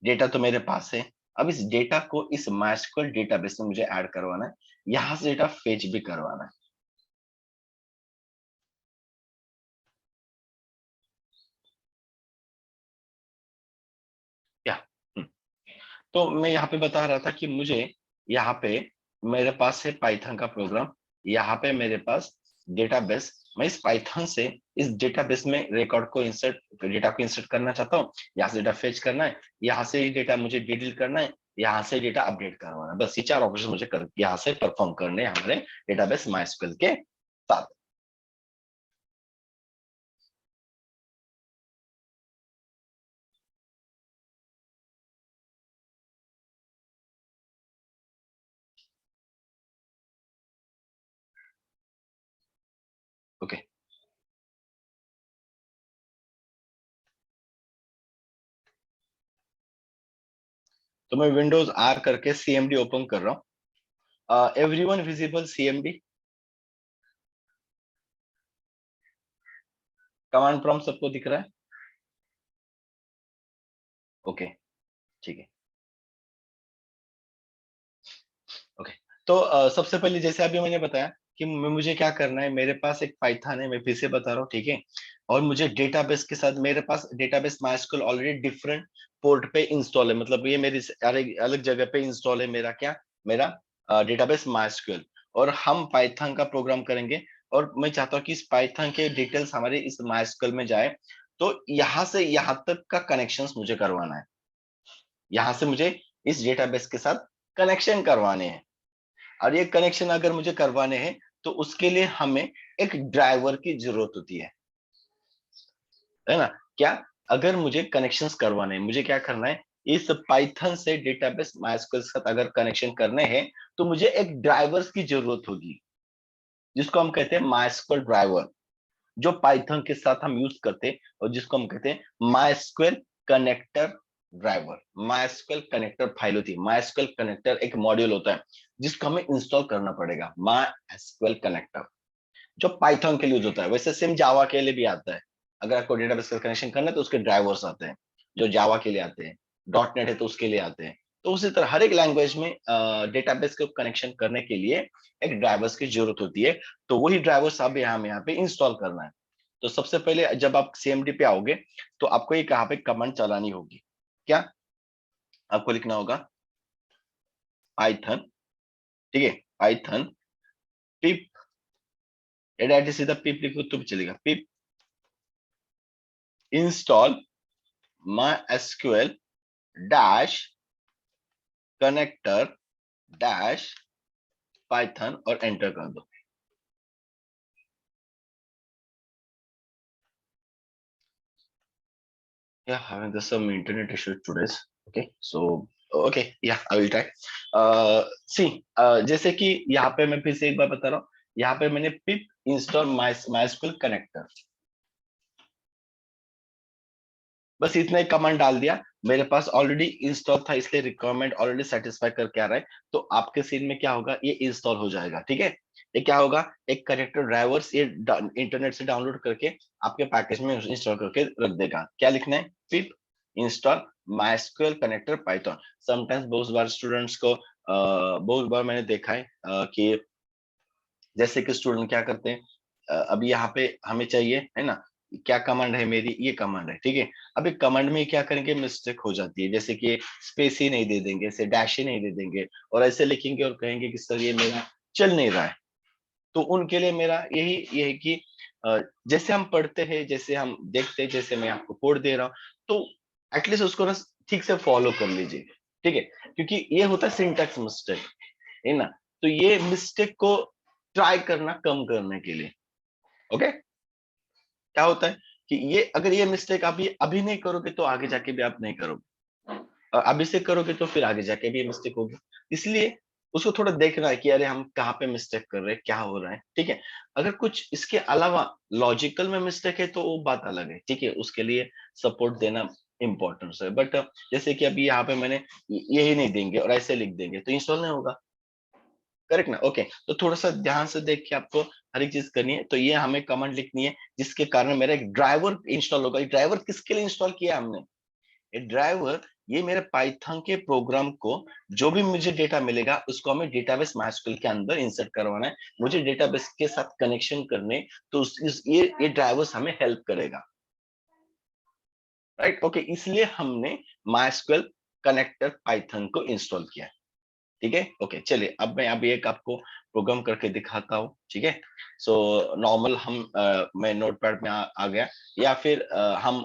डेटा तो मेरे पास है। अब इस डेटा को इस माइस्क्यूएल डेटाबेस में मुझे ऐड करवाना है, यहां से डेटा फेच भी करवाना है। क्या? तो मैं यहाँ पे बता रहा था कि मुझे यहाँ पे मेरे पास है पाइथन का प्रोग्राम, यहाँ पे मेरे पास डेटाबेस, मैं इस पाइथन से इस डेटाबेस में रिकॉर्ड को इंसर्ट, डेटा को इंसर्ट करना चाहता हूँ, यहाँ से डेटा फेच करना है, यहाँ से डेटा मुझे डिलीट करना है, यहाँ से डेटा अपडेट करवाना है, बस ये 4 ऑपरेशन मुझे यहाँ से परफॉर्म करने हैं हमारे डेटाबेस माइस्क्वेल के साथ। ओके, तो मैं विंडोज आर करके सीएमडी ओपन कर रहा हूँ। Everyone visible CMD, command prompt सबको दिख रहा है? ओके, ठीक है। ओके, तो सबसे पहले जैसे अभी मैंने बताया कि मुझे क्या करना है, मेरे पास एक पाइथन है, मैं फिर से बता रहा हूँ, ठीक है। और मुझे डेटाबेस के साथ, मेरे पास डेटाबेस माइस्क्वेल ऑलरेडी डिफरेंट पोर्ट पे इंस्टॉल है, मतलब ये मेरी अलग अलग जगह पे इंस्टॉल है मेरा, क्या, मेरा डेटाबेस माइस्क्वेल। और हम पाइथन का प्रोग्राम करेंगे, और मैं चाहता हूँ कि इस पाइथन के डिटेल्स हमारे इस माइस्क्वेल में जाए। तो यहाँ से यहाँ तक का कनेक्शन मुझे करवाना है, यहाँ से मुझे इस डेटाबेस के साथ कनेक्शन करवाने हैं। और ये कनेक्शन अगर मुझे करवाने हैं तो उसके लिए हमें एक ड्राइवर की जरूरत होती है ना? क्या, अगर मुझे कनेक्शंस करवाने हैं, मुझे क्या करना है, इस पाइथन से डेटाबेस माइस्क्वेल के साथ अगर कनेक्शन करने हैं तो मुझे एक ड्राइवर्स की जरूरत होगी, जिसको हम कहते हैं माइस्क्वेल ड्राइवर, जो पाइथन के साथ हम यूज करते हैं, और जिसको हम कहते हैं माइस्क्वेल कनेक्टर ड्राइवर। माइस्क्वेल कनेक्टर फाइल होती है, माइस्क्वेल कनेक्टर एक मॉड्यूल होता है जिसको हमें इंस्टॉल करना पड़ेगा, माइस्क्वेल कनेक्टर, जो पाइथन के लिए यूज होता है। वैसे सेम जावा के लिए भी आता है, अगर आपको डेटाबेस का कनेक्शन करना है तो उसके ड्राइवर्स आते हैं जो जावा के लिए आते हैं, डॉट नेट है तो उसके लिए आते हैं। तो उसी तरह हर एक लैंग्वेज में डेटाबेस को कनेक्शन करने के लिए एक ड्राइवर्स की जरूरत होती है। तो वही ड्राइवर्स अब यहाँ पे इंस्टॉल करना है। तो सबसे पहले जब आप सीएमडी पे आओगे तो आपको ये कहाँ पे कमांड चलानी होगी, क्या, आपको लिखना होगा पाइथन, ठीक है, पाइथन पिप, या सीधा पिप लिखो तो भी चलेगा, पिप install MySQL dash connector dash Python, और एंटर कर दो। Yeah, having some internet issues today. Okay, so okay, yeah, I will try. See, जैसे कि यहाँ पे मैं फिर से एक बार बता रहा हूँ, यहाँ पे मैंने पिप इंस्टॉल MySQL कनेक्टर, बस इतना ही कमांड डाल दिया। मेरे पास ऑलरेडी इंस्टॉल था, इसलिए रिक्वायरमेंट ऑलरेडी सेटिस्फाई करके आ रहा है। तो आपके सीन में क्या होगा, ये इंस्टॉल हो जाएगा, ठीक है। ये क्या होगा, एक कनेक्टर ड्राइवर्स ये इंटरनेट से डाउनलोड करके आपके पैकेज में इंस्टॉल करके रख देगा। क्या लिखना है, pip install MySQL connector python. Sometimes बहुत बार स्टूडेंट्स को बहुत बार मैंने देखा है कि जैसे कि स्टूडेंट क्या करते हैं, अभी यहाँ पे हमें चाहिए है ना, क्या कमांड है मेरी, ये कमांड है, ठीक है। अभी कमांड में क्या करेंगे, मिस्टेक हो जाती है, जैसे कि स्पेस ही नहीं दे देंगे, से डैश ही नहीं दे देंगे, और ऐसे लिखेंगे और कहेंगे कि सर ये मेरा चल नहीं रहा है। तो उनके लिए मेरा यही ये है कि जैसे हम पढ़ते हैं, जैसे हम देखते हैं, जैसे मैं आपको कोड दे रहा हूँ, तो एटलीस्ट उसको ना ठीक से फॉलो कर लीजिए, ठीक है। क्योंकि ये होता है सिंटैक्स मिस्टेक, है ना। तो ये मिस्टेक को ट्राई करना कम करने के लिए, ओके। क्या होता है कि ये अगर ये मिस्टेक आप ये अभी नहीं करोगे तो आगे जाके भी आप नहीं करोगे, और अभी से करोगे तो फिर आगे जाके भी ये मिस्टेक होगी। इसलिए उसको थोड़ा देखना है कि अरे हम कहाँ पे मिस्टेक कर रहे हैं, क्या हो रहा है, ठीक है। अगर कुछ इसके अलावा लॉजिकल में मिस्टेक है तो वो बात अलग है, ठीक है, उसके लिए सपोर्ट देना इंपॉर्टेंस है। बट जैसे कि अभी यहाँ पे मैंने यही नहीं देंगे और ऐसे लिख देंगे तो इंस्टॉल नहीं होगा, करेक्ट ना? ओके, तो थोड़ा सा ध्यान से देख के आपको हर एक चीज करनी है। तो ये हमें कमांड लिखनी है जिसके कारण मेरा एक ड्राइवर इंस्टॉल होगा। ये ड्राइवर किसके लिए इंस्टॉल किया हमने, ये ड्राइवर, ये मेरे पाइथन के प्रोग्राम को जो भी मुझे डेटा मिलेगा उसको हमें डेटाबेस माइस्क्वेल के अंदर इंसर्ट करवाना है, मुझे डेटाबेस के साथ कनेक्शन करने, तो ये ड्राइवर्स हमें हेल्प करेगा, राइट। ओके, इसलिए हमने माइस्क्वेल कनेक्टर पाइथन को इंस्टॉल किया। ठीक है, ओके चलिए अब मैं अभी एक आपको प्रोग्राम करके दिखाता हूँ। ठीक है, सो नॉर्मल हम मैं नोटपैड में आ गया, या फिर हम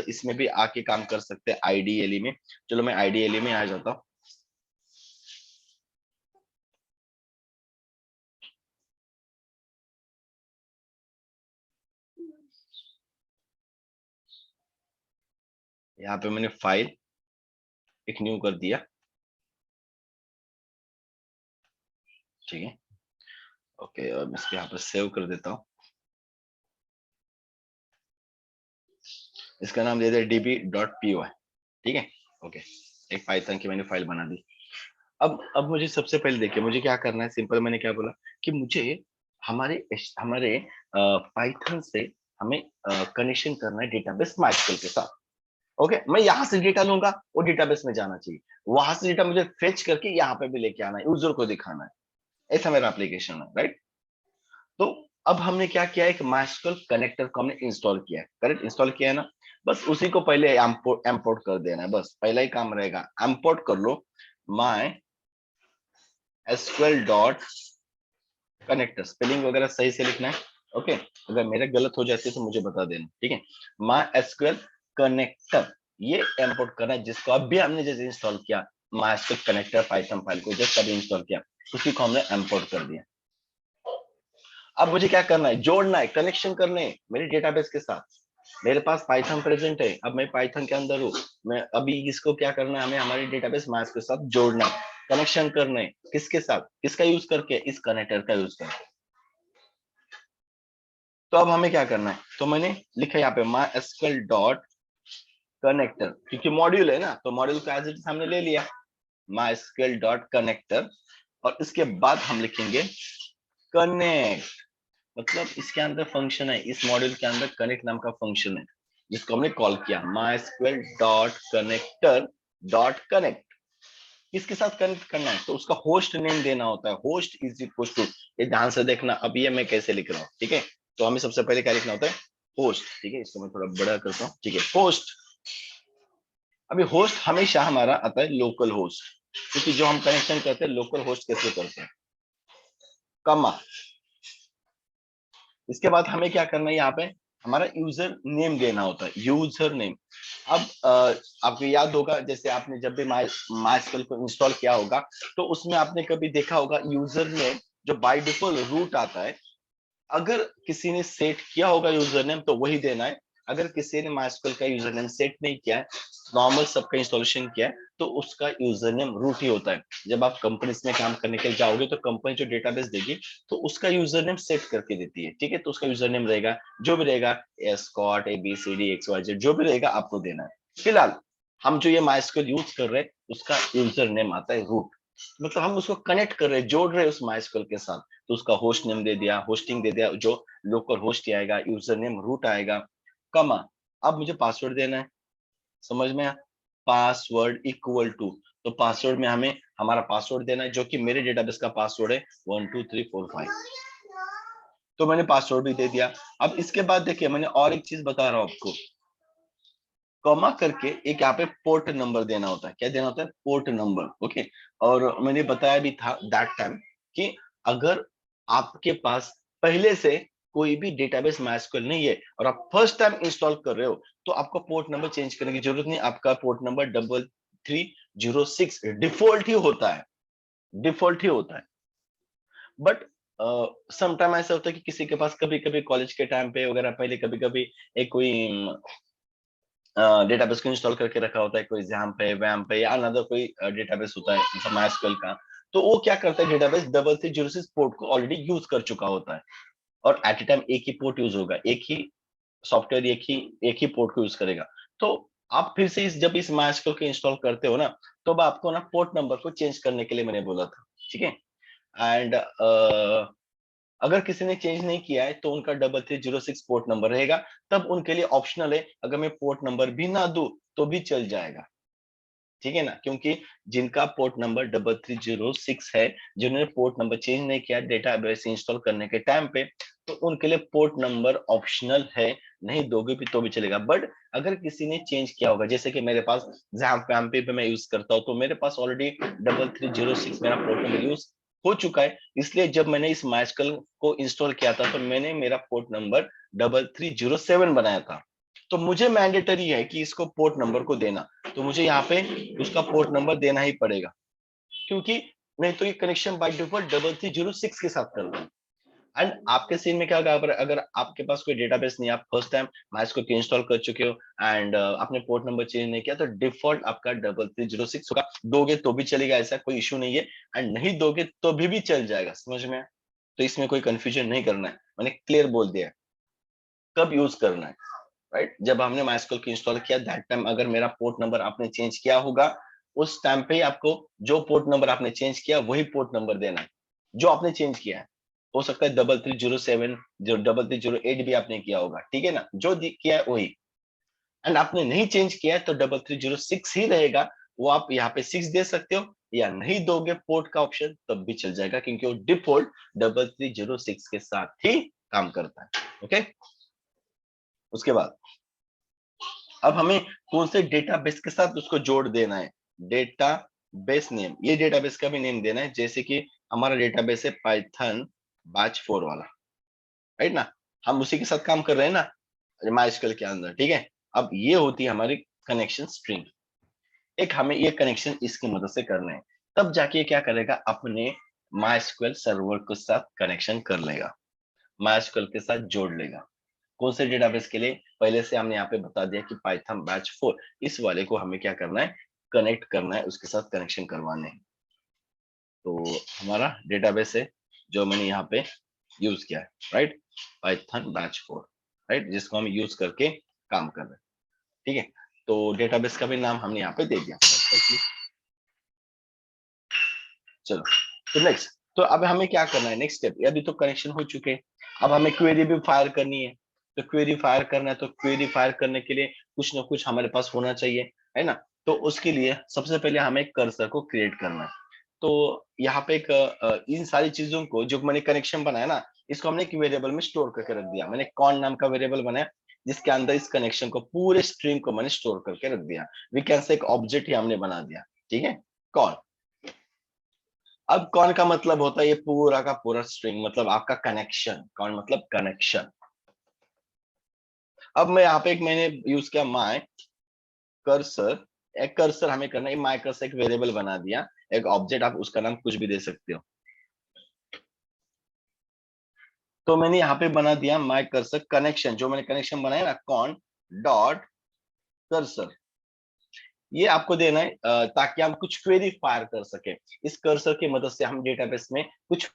इसमें भी आके काम कर सकते हैं आईडीएलई में। चलो मैं आईडीएलई में आ जाता हूँ। यहाँ पे मैंने फाइल एक न्यू कर दिया। ठीक है, ओके और मैं इसको यहाँ पर सेव कर देता हूँ। इसका नाम दे दिया db.py। ठीक है, ओके एक पाइथन की मैंने फाइल बना दी। अब मुझे सबसे पहले देखिए मुझे क्या करना है। सिंपल मैंने क्या बोला कि मुझे हमारे हमारे पाइथन से हमें कनेक्शन करना है डेटाबेस माइस्क्ल के साथ। ओके, मैं यहाँ से डेटा लूंगा, वो डेटाबेस में जाना चाहिए, वहां से डेटा मुझे फेच करके यहाँ पे भी लेके आना है, यूजर को दिखाना है। ऐसा मेरा एप्लीकेशन है, राइट। तो अब हमने क्या किया, एक माइस्क्ल कनेक्टर को हमने इंस्टॉल किया है, करेक्ट इंस्टॉल किया है ना। बस उसी को पहले इम्पोर्ट कर देना है, बस पहला ही काम रहेगा। इम्पोर्ट कर लो MySQL dot connector, spelling वगैरह सही से लिखना है। ओके, अगर मेरे गलत हो जाती है तो मुझे बता देना। ठीक है, माई एसक्यूएल कनेक्टर ये इंपोर्ट करना है, जिसको अभी हमने जैसे इंस्टॉल किया my SQL connector Python file को जस्ट अभी इंस्टॉल किया, उसी को हमने इंपोर्ट कर दिया। अब मुझे क्या करना है, जोड़ना है, कनेक्शन करने हैं मेरे डेटाबेस के साथ। मेरे पास पाइथन प्रेजेंट है, अब मैं पाइथन के अंदर हूँ, मैं अभी इसको क्या करना है, हमें हमारे डेटाबेस मैथ के साथ जोड़ना है, कनेक्शन करने। किसके साथ, किसका यूज करके, इस कनेक्टर का यूज करके। तो अब हमें क्या करना है, तो मैंने लिखा यहाँ पे माई एसक्यूएल डॉट कनेक्टर, क्योंकि मॉड्यूल है ना, तो मॉड्यूल का एज इट इज हमने ले लिया माई एसक्यूएल डॉट कनेक्टर, और इसके बाद हम लिखेंगे कनेक्ट। मतलब इसके अंदर फंक्शन है, इस मॉड्यूल के अंदर कनेक्ट नाम का फंक्शन है, जिसको हमने कॉल किया MySQL dot connector dot connect. किसके साथ कनेक्ट करना है, तो उसका होस्ट नेम देना होता है। होस्ट इज इक्वल टू, ये ध्यान से देखना अब ये मैं कैसे लिख रहा हूँ। ठीक है, तो हमें सबसे पहले क्या लिखना होता है, होस्ट। ठीक है, इसको मैं थोड़ा बड़ा करता हूँ। ठीक है, होस्ट। अभी होस्ट हमेशा हमारा आता है लोकल होस्ट, क्योंकि जो हम कनेक्शन करते हैं लोकल होस्ट कैसे करते हैं, कमा। इसके बाद हमें क्या करना है, यहाँ पे हमारा यूजर नेम देना होता है, यूजर नेम। अब आपको याद होगा, जैसे आपने जब भी माइस्क्ल को इंस्टॉल किया होगा, तो उसमें आपने कभी देखा होगा यूजर नेम जो बाय डिफॉल्ट रूट आता है, अगर किसी ने सेट किया होगा यूजर नेम तो वही देना है। अगर किसी ने माइस्क्ल का यूजर नेम सेट नहीं किया है, नॉर्मल सबका इंस्टॉलेशन किया है, तो उसका यूजर नेम रूट ही होता है। जब आप कंपनीज में काम करने के लिए जाओगे तो कंपनी जो डेटाबेस देगी तो उसका यूजर नेम सेट करके देती है। ठीक है, तो उसका यूजर नेम रहेगा, जो भी रहेगा, एस्कॉट ABCD XYZ जो भी रहेगा आपको देना है। फिलहाल हम जो ये माइस्क्ल यूज कर रहे हैं उसका यूजर नेम आता है रूट। मतलब हम उसको कनेक्ट कर रहे हैं, जोड़ रहे हैं उस माइस्क्ल के साथ, तो उसका होस्ट नेम दे दिया, होस्टिंग दे दिया, जो लोकल होस्ट आएगा, यूजर नेम रूट आएगा, कमा। अब मुझे पासवर्ड देना है, समझ में आया, पासवर्ड इक्वल टू, तो पासवर्ड में हमें हमारा पासवर्ड देना है, जो कि मेरे डेटाबेस का पासवर्ड है 12345। तो मैंने पासवर्ड भी दे दिया। अब इसके बाद देखिए मैंने और एक चीज बता रहा हूं आपको, कॉमा करके एक यहाँ पे पोर्ट नंबर देना होता है। क्या देना होता है, पोर्ट नंबर। ओके, और मैंने बताया भी था दैट टाइम कि अगर आपके पास पहले से कोई भी डेटाबेस माइस्क्ल नहीं है और आप फर्स्ट टाइम इंस्टॉल कर रहे हो, तो आपको पोर्ट नंबर चेंज करने की जरूरत नहीं। आपका पोर्ट नंबर 3306 डिफॉल्ट ही होता है, डिफॉल्ट ही होता है। बट समटाइम ऐसा होता है कि किसी के पास कभी कभी कॉलेज के टाइम पे वगैरह पहले कभी कभी एक कोई डेटाबेस को इंस्टॉल करके रखा होता है, कोई जैम पे वैम पे या अनदर कोई डेटाबेस होता है माइस्क्ल का, तो वो क्या करता है, डेटाबेस 3306 पोर्ट को ऑलरेडी यूज कर चुका होता है, और एट ए टाइम एक ही पोर्ट यूज होगा, एक ही सॉफ्टवेयर एक ही पोर्ट को यूज करेगा। तो आप फिर से जब इस माइस्क्ल को इंस्टॉल करते हो ना, तो अब आपको ना पोर्ट नंबर को चेंज करने के लिए मैंने बोला था। ठीक है, एंड अगर किसी ने चेंज नहीं किया है तो उनका 3306 पोर्ट नंबर रहेगा। तब उनके लिए ऑप्शनल है, अगर मैं पोर्ट नंबर भी ना दूं तो भी चल जाएगा। ठीक है ना, क्योंकि जिनका पोर्ट नंबर 3306 है, जिन्होंने पोर्ट नंबर चेंज नहीं किया डेटाबेस इंस्टॉल करने के टाइम पे, तो उनके लिए पोर्ट नंबर ऑप्शनल है, नहीं दोगे भी तो भी चलेगा। बट अगर किसी ने चेंज किया होगा, जैसे कि मेरे पास जैम्पी पे मैं यूज करता हूँ, तो मेरे पास ऑलरेडी 3306 मेरा पोर्ट नंबर यूज हो चुका है, इसलिए जब मैंने इस माइस्कल को इंस्टॉल किया था तो मैंने मेरा पोर्ट नंबर 3307 बनाया था। तो मुझे मैंडेटरी है कि इसको पोर्ट नंबर को देना, तो मुझे यहाँ पे उसका पोर्ट नंबर देना ही पड़ेगा, क्योंकि नहीं तो ये कनेक्शन बाय डिफॉल्ट 3306 के साथ कर दूं। एंड आपके सीन में क्या होगा, अगर आपके पास कोई डेटाबेस नहीं, आप फर्स्ट टाइम माइस्कल को इंस्टॉल कर चुके हो एंड आपने पोर्ट नंबर चेंज नहीं किया, तो डिफॉल्ट आपका 3306 होगा। दोगे तो भी चलेगा, ऐसा कोई इशू नहीं है, एंड नहीं दोगे तो भी चल जाएगा। समझ में? तो इसमें कोई कंफ्यूजन नहीं करना है, मैंने क्लियर बोल दिया है कब यूज करना है। राइट, जब हमने माइस्कल को इंस्टॉल किया दैट टाइम अगर मेरा पोर्ट नंबर आपने चेंज किया होगा, उस टाइम पे आपको जो पोर्ट नंबर आपने चेंज किया वही पोर्ट नंबर देना है जो आपने चेंज किया है। हो सकता है 3307 जो 3308 भी आपने किया होगा, ठीक है ना, जो किया है वही। एंड आपने नहीं चेंज किया है तो 3306 ही रहेगा, वो आप यहाँ पे 6 दे सकते हो, या नहीं दोगे पोर्ट का ऑप्शन तब भी चल जाएगा, क्योंकि वो डिफॉल्ट 3306 के साथ ही काम करता है। ओके, उसके बाद अब हमें कौन से डेटाबेस के साथ उसको जोड़ देना है, डेटाबेस नेम, ये डेटाबेस का भी नेम देना है, जैसे कि हमारा डेटाबेस है पाइथन बैच 4 वाला, राइट ना, हम उसी के साथ काम कर रहे हैं ना माइस्कल के अंदर, ठीक है। अब ये होती है हमारी कनेक्शन स्ट्रिंग, एक हमें ये कनेक्शन इसकी मदद से करना है, तब जाके ये क्या करेगा, अपने माइस्क्ल सर्वर के साथ कनेक्शन कर लेगा, माइस्क्ल के साथ जोड़ लेगा। कौन से डेटाबेस के लिए, पहले से हमने यहाँ पे बता दिया कि पाइथन बैच 4, इस वाले को हमें क्या करना है, कनेक्ट करना है, उसके साथ कनेक्शन करवाने हैं। तो हमारा डेटाबेस है जो मैंने यहाँ पे यूज किया है, राइट, पाइथन बैच 4, राइट, जिसको हम यूज करके काम कर रहे हैं, ठीक है। तो डेटाबेस का भी नाम हमने यहाँ पे दे दिया। चलो, तो नेक्स्ट, तो अब हमें क्या करना है, नेक्स्ट स्टेप, अभी तो कनेक्शन हो चुके हैं, अब हमें क्वेरी भी फायर करनी है। तो क्वेरी फायर करना है, तो क्वेरी फायर करने के लिए कुछ ना कुछ हमारे पास होना चाहिए, है ना। तो उसके लिए सबसे पहले हमें कर्सर को क्रिएट करना है। तो यहाँ पे इन सारी चीजों को जो मैंने कनेक्शन बनाया ना, इसको हमने एक वेरिएबल में स्टोर करके रख दिया। मैंने कौन नाम का वेरिएबल बनाया जिसके अंदर इस कनेक्शन को, पूरे स्ट्रिंग को मैंने स्टोर करके रख दिया। वी कैन से एक ऑब्जेक्ट ही हमने बना दिया, ठीक है, कौन। अब कौन का मतलब होता है ये पूरा का पूरा स्ट्रिंग, मतलब आपका कनेक्शन, कौन मतलब कनेक्शन। अब मैं यहाँ पे एक मैंने यूज किया माय कर्सर, एक कर्सर हमें करना है, माय कर्सर एक वेरिएबल बना दिया, एक ऑब्जेक्ट, आप उसका नाम कुछ भी दे सकते हो। तो मैंने यहाँ पे बना दिया माय कर्सर कनेक्शन, जो मैंने कनेक्शन बनाया ना, कौन डॉट कर्सर, ये आपको देना है ताकि हम कुछ क्वेरी फायर कर सके। इस कर्सर की मदद से हम डेटाबेस में कुछ,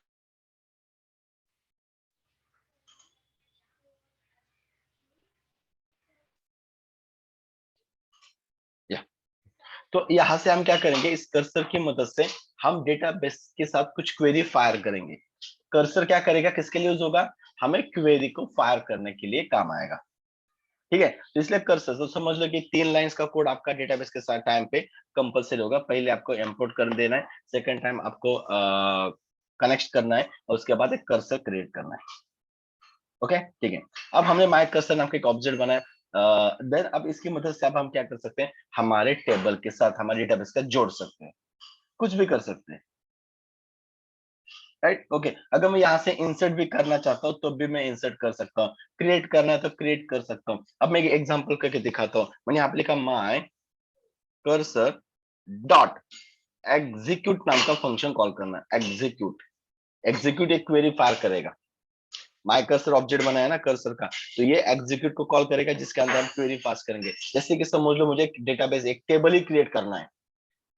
तो यहां से हम क्या करेंगे, इस कर्सर की मदद से हम डेटाबेस के साथ कुछ क्वेरी फायर करेंगे। कर्सर क्या करेगा, किसके लिए यूज होगा, हमें क्वेरी को फायर करने के लिए काम आएगा, ठीक है। तो इसलिए कर्सर, तो समझ लो कि 3 लाइंस का कोड आपका डेटाबेस के साथ टाइम पे कंपलसरी होगा। पहले आपको इंपोर्ट कर देना है, सेकंड टाइम आपको कनेक्ट करना है, और उसके बाद एक कर्सर क्रिएट करना है। ओके, ठीक है। अब हमने माय कर्सर नाम का एक ऑब्जेक्ट बनाया, देन अब इसकी मदद से अब हम क्या कर सकते हैं, हमारे टेबल के साथ हमारे डेटाबेस का जोड़ सकते हैं, कुछ भी कर सकते हैं, राइट। ओके, अगर मैं यहाँ से इंसर्ट भी करना चाहता हूँ तो भी मैं इंसर्ट कर सकता हूँ, क्रिएट करना है तो क्रिएट कर सकता हूँ। अब मैं एक एग्जांपल करके दिखाता हूँ। मैंने यहाँ पे लिखा माय कर्सर डॉट एग्जीक्यूट नाम का फंक्शन कॉल करना है, एग्जीक्यूट, एग्जीक्यूट एक क्वेरी फायर करेगा। माय कर्सर ऑब्जेक्ट बनाया ना कर्सर का, तो ये एग्जीक्यूट को कॉल करेगा, जिसके अंदर हम क्वेरी पास करेंगे। जैसे कि समझ लो मुझे एक डेटाबेस, एक टेबल ही क्रिएट करना है,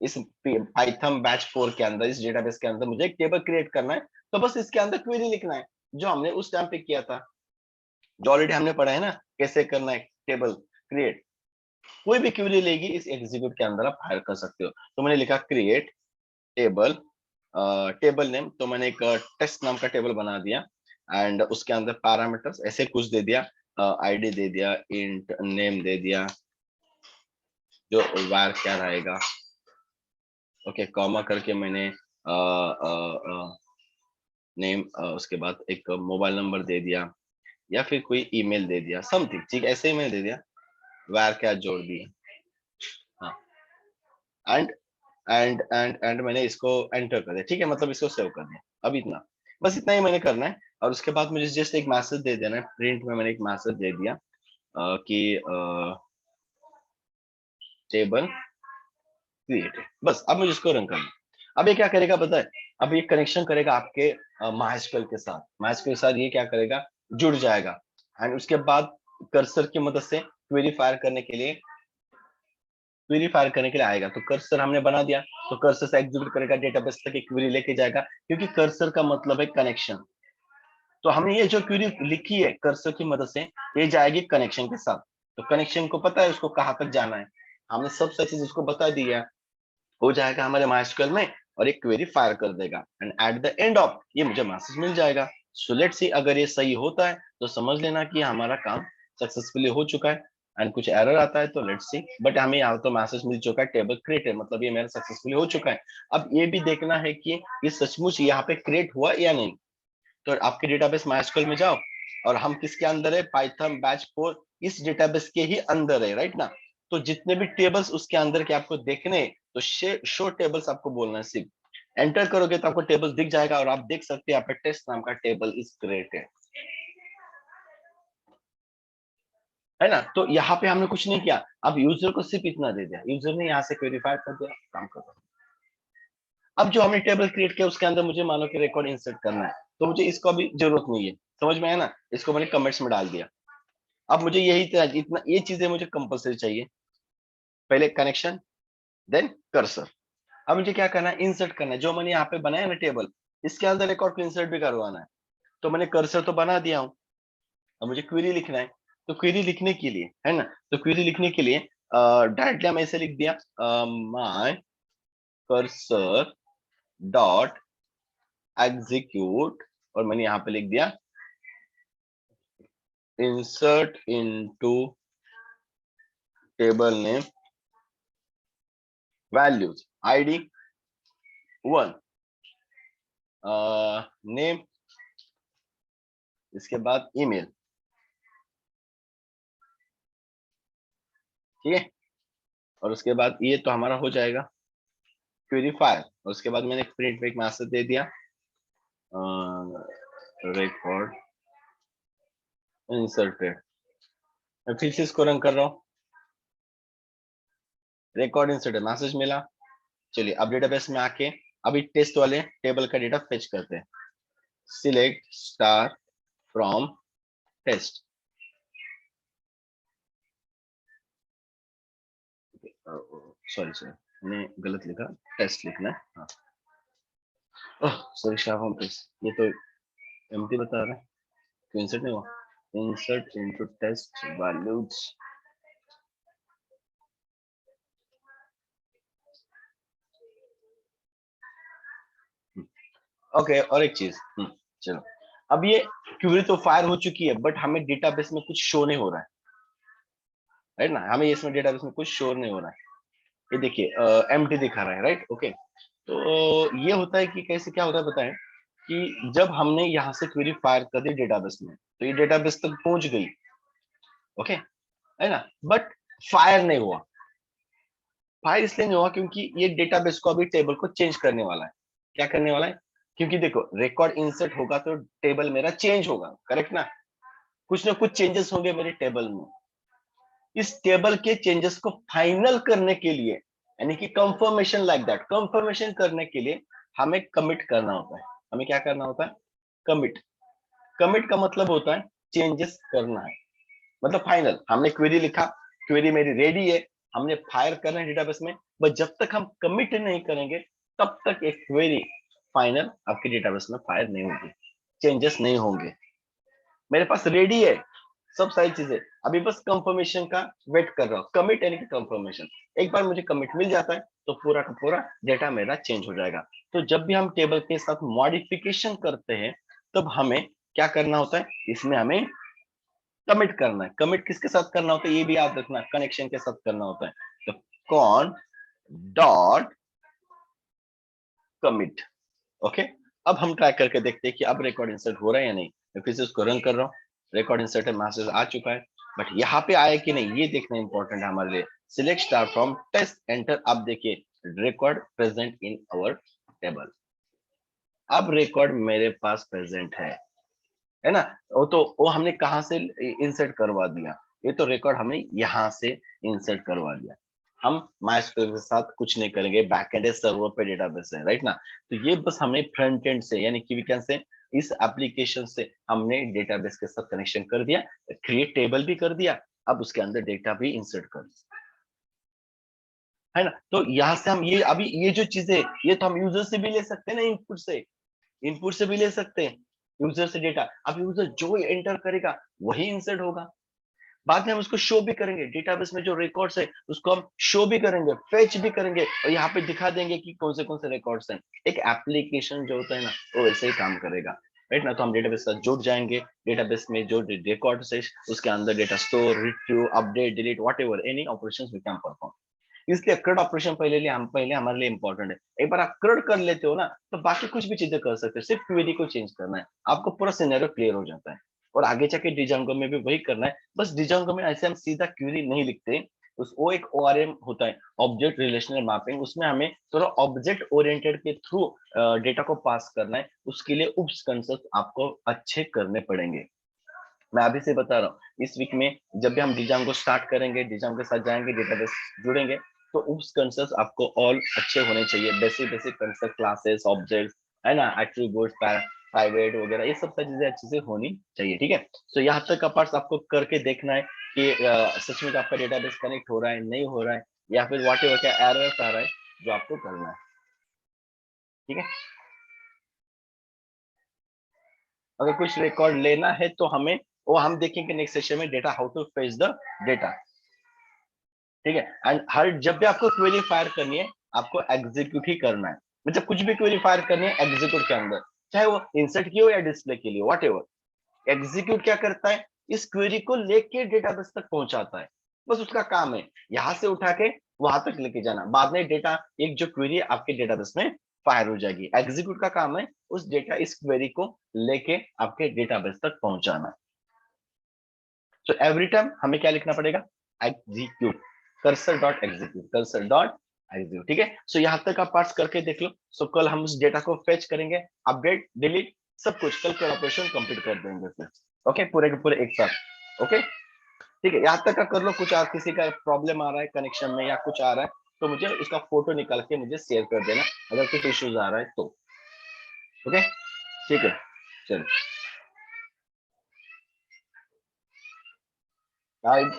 इस पाइथन बैच 4 के अंदर, इस डेटाबेस के अंदर मुझे एक टेबल क्रिएट करना है, तो बस इसके अंदर क्वेरी लिखना है जो हमने उस टाइम पे किया था, जो ऑलरेडी हमने पढ़ा है ना कैसे करना है टेबल क्रिएट। कोई भी क्वेरी लेगी इस एग्जीक्यूट के अंदर आप फायर कर सकते हो। तो मैंने लिखा क्रिएट टेबल, टेबल नेम, तो मैंने एक टेस्ट नाम का टेबल बना दिया, एंड उसके अंदर पैरामीटर्स ऐसे कुछ दे दिया, आईडी दे दिया, इंट नेम दे दिया, जो वार क्या रहेगा, ओके, कॉमा करके मैंने नेम, उसके बाद एक मोबाइल नंबर दे दिया या फिर कोई ईमेल दे दिया, समथिंग, ठीक ऐसे ईमेल दे दिया, वार क्या जोड़ दिए, हाँ, एंड एंड मैंने इसको एंटर कर दिया, ठीक है, मतलब इसको सेव कर दिया। अब इतना, बस इतना ही मैंने करना है। और उसके बाद मुझे जस्ट एक मैसेज दे देना है, प्रिंट में मैंने एक मैसेज दे दिया कि टेबल क्रिएटेड, बस। अब मुझे इसको रन करना है। अब ये क्या करेगा पता है, अब ये कनेक्शन करेगा आपके MySQL के साथ, MySQL के साथ ये क्या करेगा, जुड़ जाएगा। एंड उसके बाद कर्सर की मदद से क्वेरी फायर करने के लिए आएगा। तो कर्सर हमने बना दिया, तो कर्सर से एग्जीक्यूट करेगा, डेटाबेस तक एक क्वेरी लेके जाएगा, क्योंकि कर्सर का मतलब है कनेक्शन। तो हमने ये जो क्वेरी लिखी है कर्सर की मदद से, ये जाएगी कनेक्शन के साथ। तो कनेक्शन को पता है उसको कहाँ तक जाना है, हमने सब चीज उसको बता दिया, हो जाएगा हमारे MySQL में, और एक क्वेरी फायर कर देगा, and at the end of ये मुझे मैसेज मिल जाएगा। सो लेट्स सी, अगर ये सही होता है तो समझ लेना कि हमारा काम सक्सेसफुली हो चुका है। एंड कुछ एरर आता है तो लेट्स सी, बट हमें यहाँ तो मैसेज मिल चुका है टेबल क्रिएटेड, मतलब ये मेरा सक्सेसफुली हो चुका है। अब ये भी देखना है कि ये सचमुच यहाँ पे क्रिएट हुआ या नहीं। तो आपके डेटाबेस MySQL में जाओ, और हम किसके अंदर है, पाइथन बैच 4 इस डेटाबेस के ही अंदर है, राइट ना। तो जितने भी टेबल्स उसके अंदर के आपको देखने हैं, तो शो टेबल्स आपको बोलना है सिर्फ। एंटर करोगे तो आपको टेबल दिख जाएगा, और आप देख सकते हैं यहाँ पे टेस्ट नाम का टेबल इज क्रिएटेड, है ना। तो यहाँ पे हमने कुछ नहीं किया, अब यूजर को सिर्फ इतना दे दिया, यूजर ने यहाँ से क्वेरीफाई कर दिया, काम कर दिया। अब जो हमने टेबल क्रिएट किया उसके अंदर मुझे मानो कि रिकॉर्ड इंसर्ट करना है, तो मुझे इसको अभी जरूरत नहीं है, समझ में आया ना, इसको मैंने कमेंट्स में डाल दिया। अब मुझे यही इतना ये चीजें मुझे कंपलसरी चाहिए, पहले कनेक्शन, देन कर्सर। अब मुझे क्या करना है, इंसर्ट करना है, जो मैंने यहाँ पे बनाया ना टेबल, इसके अंदर रिकॉर्ड को इंसर्ट भी करवाना है। तो मैंने कर्सर तो बना दिया हूँ, अब मुझे क्वेरी लिखना है। तो क्वेरी लिखने के लिए, है ना, तो क्वेरी लिखने के लिए डायरेक्टली हम ऐसे लिख दिया, माय कर्सर डॉट एग्जीक्यूट, और मैंने यहाँ पे लिख दिया insert into table name values id 1 name, इसके बाद ईमेल, ठीक है। और उसके बाद ये तो हमारा हो जाएगा क्वेरी फायर, और उसके बाद मैंने प्रिंट पे एक मैसेज दे दिया, रिकॉर्ड इंसर्टेड। मैं फिर से इसको रन कर रहा हूँ, रिकॉर्ड इंसर्टेड मैसेज मिला। चलिए अब डेटाबेस में आके अभी टेस्ट वाले टेबल का डेटा फेच करते हैं, select star from test, sorry sorry मैंने गलत लिखा, टेस्ट लिखना है, हाँ। सॉरी शाह ये तो एम्प्टी बता रहा है, तो इंसर्ट नहीं हुआ, insert into test values. Okay, और एक चीज, चलो, अब ये क्वेरी तो फायर हो चुकी है, बट हमें डेटाबेस में कुछ शो नहीं हो रहा है, राइट ना, हमें इसमें डेटाबेस में कुछ शो नहीं हो रहा है। ये देखिए एम्प्टी दिखा रहा है, राइट, ओके। तो ये होता है कि कैसे क्या होता है बताएं, कि जब हमने यहाँ से क्वेरी फायर कर दी डेटाबेस में, तो ये डेटाबेस तक पहुंच गई, ओके, है ना, बट फायर नहीं हुआ। फायर इसलिए नहीं हुआ क्योंकि ये डेटाबेस को अभी टेबल को चेंज करने वाला है। क्या करने वाला है, क्योंकि देखो रिकॉर्ड इंसर्ट होगा तो टेबल मेरा चेंज होगा, करेक्ट ना, कुछ ना कुछ चेंजेस होंगे मेरे टेबल में। इस टेबल के चेंजेस को फाइनल करने के लिए, यानी कि कंफर्मेशन लाइक दैट, कंफर्मेशन करने के लिए हमें कमिट करना होता है। हमें क्या करना होता है, कमिट। कमिट का मतलब होता है चेंजेस करना है, मतलब फाइनल। हमने क्वेरी लिखा, क्वेरी मेरी रेडी है, हमने फायर करना है डेटाबेस में, बट जब तक हम कमिट नहीं करेंगे तब तक एक क्वेरी फाइनल आपके डेटाबेस में फायर नहीं होगी, चेंजेस नहीं होंगे। मेरे पास रेडी है सब सारी चीजें, अभी बस कंफर्मेशन का वेट कर रहा हूँ, कमिट यानी कि कंफर्मेशन। एक बार मुझे कमिट मिल जाता है तो पूरा का पूरा डेटा मेरा चेंज हो जाएगा। तो जब भी हम टेबल के साथ मॉडिफिकेशन करते हैं तब हमें क्या करना होता है, इसमें हमें कमिट करना है। कमिट किसके साथ करना होता है ये भी याद रखना, कनेक्शन के साथ करना होता है। तो कॉन डॉट कमिट। ओके, अब हम ट्राई करके देखते हैं कि अब रिकॉर्ड इंसर्ट हो रहा है या नहीं। मैं फिर से उसको रन कर रहा हूँ, रिकॉर्ड इंसर्ट मैसेज आ चुका है, बट यहाँ पे आया कि नहीं ये देखना इंपॉर्टेंट है हमारे लिए। Select star from test, enter. अब देखिए record present in our table. अब रिकॉर्ड मेरे पास प्रेजेंट है ना। वो हमने कहाँ से इंसर्ट करवा दिया, ये तो रिकॉर्ड हमने यहाँ से इंसर्ट करवा दिया। हम माइस्क्यूएल के साथ कुछ नहीं करेंगे, बैकएंड है, सर्वर पे डेटाबेस है, राइट ना। तो ये बस हमने फ्रंट एंड से यानी कि वी कैन से इस एप्लीकेशन से हमने डेटाबेस के साथ कनेक्शन कर दिया, क्रिएट टेबल भी कर दिया, अब उसके अंदर डेटा भी इंसर्ट कर दिया, है ना। तो यहाँ से हम ये अभी ये जो चीजें ये तो हम यूजर से भी ले सकते हैं ना, इनपुट से भी ले सकते हैं यूजर से डेटा। अब यूजर जो एंटर करेगा वही इंसर्ट होगा। बाद में हम उसको शो भी करेंगे, डेटाबेस में जो रिकॉर्ड्स है उसको हम शो भी करेंगे, फेच भी करेंगे, और यहाँ पे दिखा देंगे कि कौन से रिकॉर्ड्स हैं। एक एप्लीकेशन जो होता है ना वो वैसे ही काम करेगा, राइट ना। तो हम डेटाबेस से जुड़ जाएंगे, डेटाबेस में जो रिकॉर्ड्स है उसके अंदर data store, retrieve, update, delete, whatever any operations we can perform. इसलिए CRUD ऑपरेशन पहले हमारे लिए इंपॉर्टेंट है। एक बार आप CRUD कर लेते हो ना तो बाकी कुछ भी चीजें कर सकते हो, सिर्फ क्वेरी को चेंज करना है, आपको पूरा सिनेरियो क्लियर हो जाता है। और आगे जाके डिजांगो में भी वही करना है, बस डिजांगो में ऐसे हम सीधा क्वेरी नहीं लिखते। उस वो एक ORM होता है, ऑब्जेक्ट रिलेशनल मैपिंग, उसमें हमें थोड़ा ऑब्जेक्ट ओरिएंटेड के थ्रू डेटा को पास करना है। उसके लिए उप्स कंसेप्ट आपको अच्छे करने पड़ेंगे। मैं अभी से बता रहा हूँ, इस वीक में जब भी हम डिजांगो स्टार्ट करेंगे, डिजांगो के साथ जाएंगे, डेटाबेस जुड़ेंगे, तो उस कंसेप्ट आपको ऑल अच्छे होने चाहिए। Basic basic concept, classes, objects, है ना, एट्रीब्यूट्स, प्राइवेट वगैरह, ये सब चीजें अच्छे से होनी चाहिए, ठीक है। तो यहाँ तक का पार्ट आपको करके देखना है कि सच में आपका डेटाबेस कनेक्ट हो रहा है, नहीं हो रहा है, या फिर व्हाट एवर क्या एरर आ रहा है जो आपको करना है, ठीक है। अगर कुछ रिकॉर्ड लेना है तो हमें वो हम देखेंगे नेक्स्ट सेशन में, data how to fetch the data, ठीक है। एंड हर जब भी आपको क्वेरी फायर करनी है आपको एग्जीक्यूट ही करना है, मतलब कुछ भी क्वेरी फायर करनी है एग्जीक्यूट के अंदर, चाहे वो इंसर्ट की हो या डिस्प्ले के लिए, वॉट एवर। एग्जीक्यूट क्या करता है, इस क्वेरी को लेके डेटाबेस तक पहुंचाता है, बस उसका काम है यहां से उठा के वहां तक लेके जाना। बाद में डेटा एक जो क्वेरी आपके डेटाबेस में फायर हो जाएगी। एग्जीक्यूट का काम है उस डेटा इस क्वेरी को लेके आपके डेटाबेस तक पहुंचाना। सो एवरी टाइम हमें क्या लिखना पड़ेगा, execute, cursor dot execute, cursor dot execute, ठीक है। सो यहाँ तक आप पार्ट्स करके देख लो। सो कल हम उस डेटा को फेच करेंगे, अपडेट, डिलीट, सब कुछ कल का ऑपरेशन कंप्लीट कर देंगे फिर। ओके, पूरे के पूरे एक साथ। ओके, ठीक है, यहाँ तक का कर लो। कुछ और किसी का प्रॉब्लम आ रहा है कनेक्शन में या कुछ आ रहा है तो मुझे उसका फोटो निकाल के मुझे शेयर कर देना, अगर कुछ इश्यूज आ रहा है तो। ओके, ठीक है, चलो।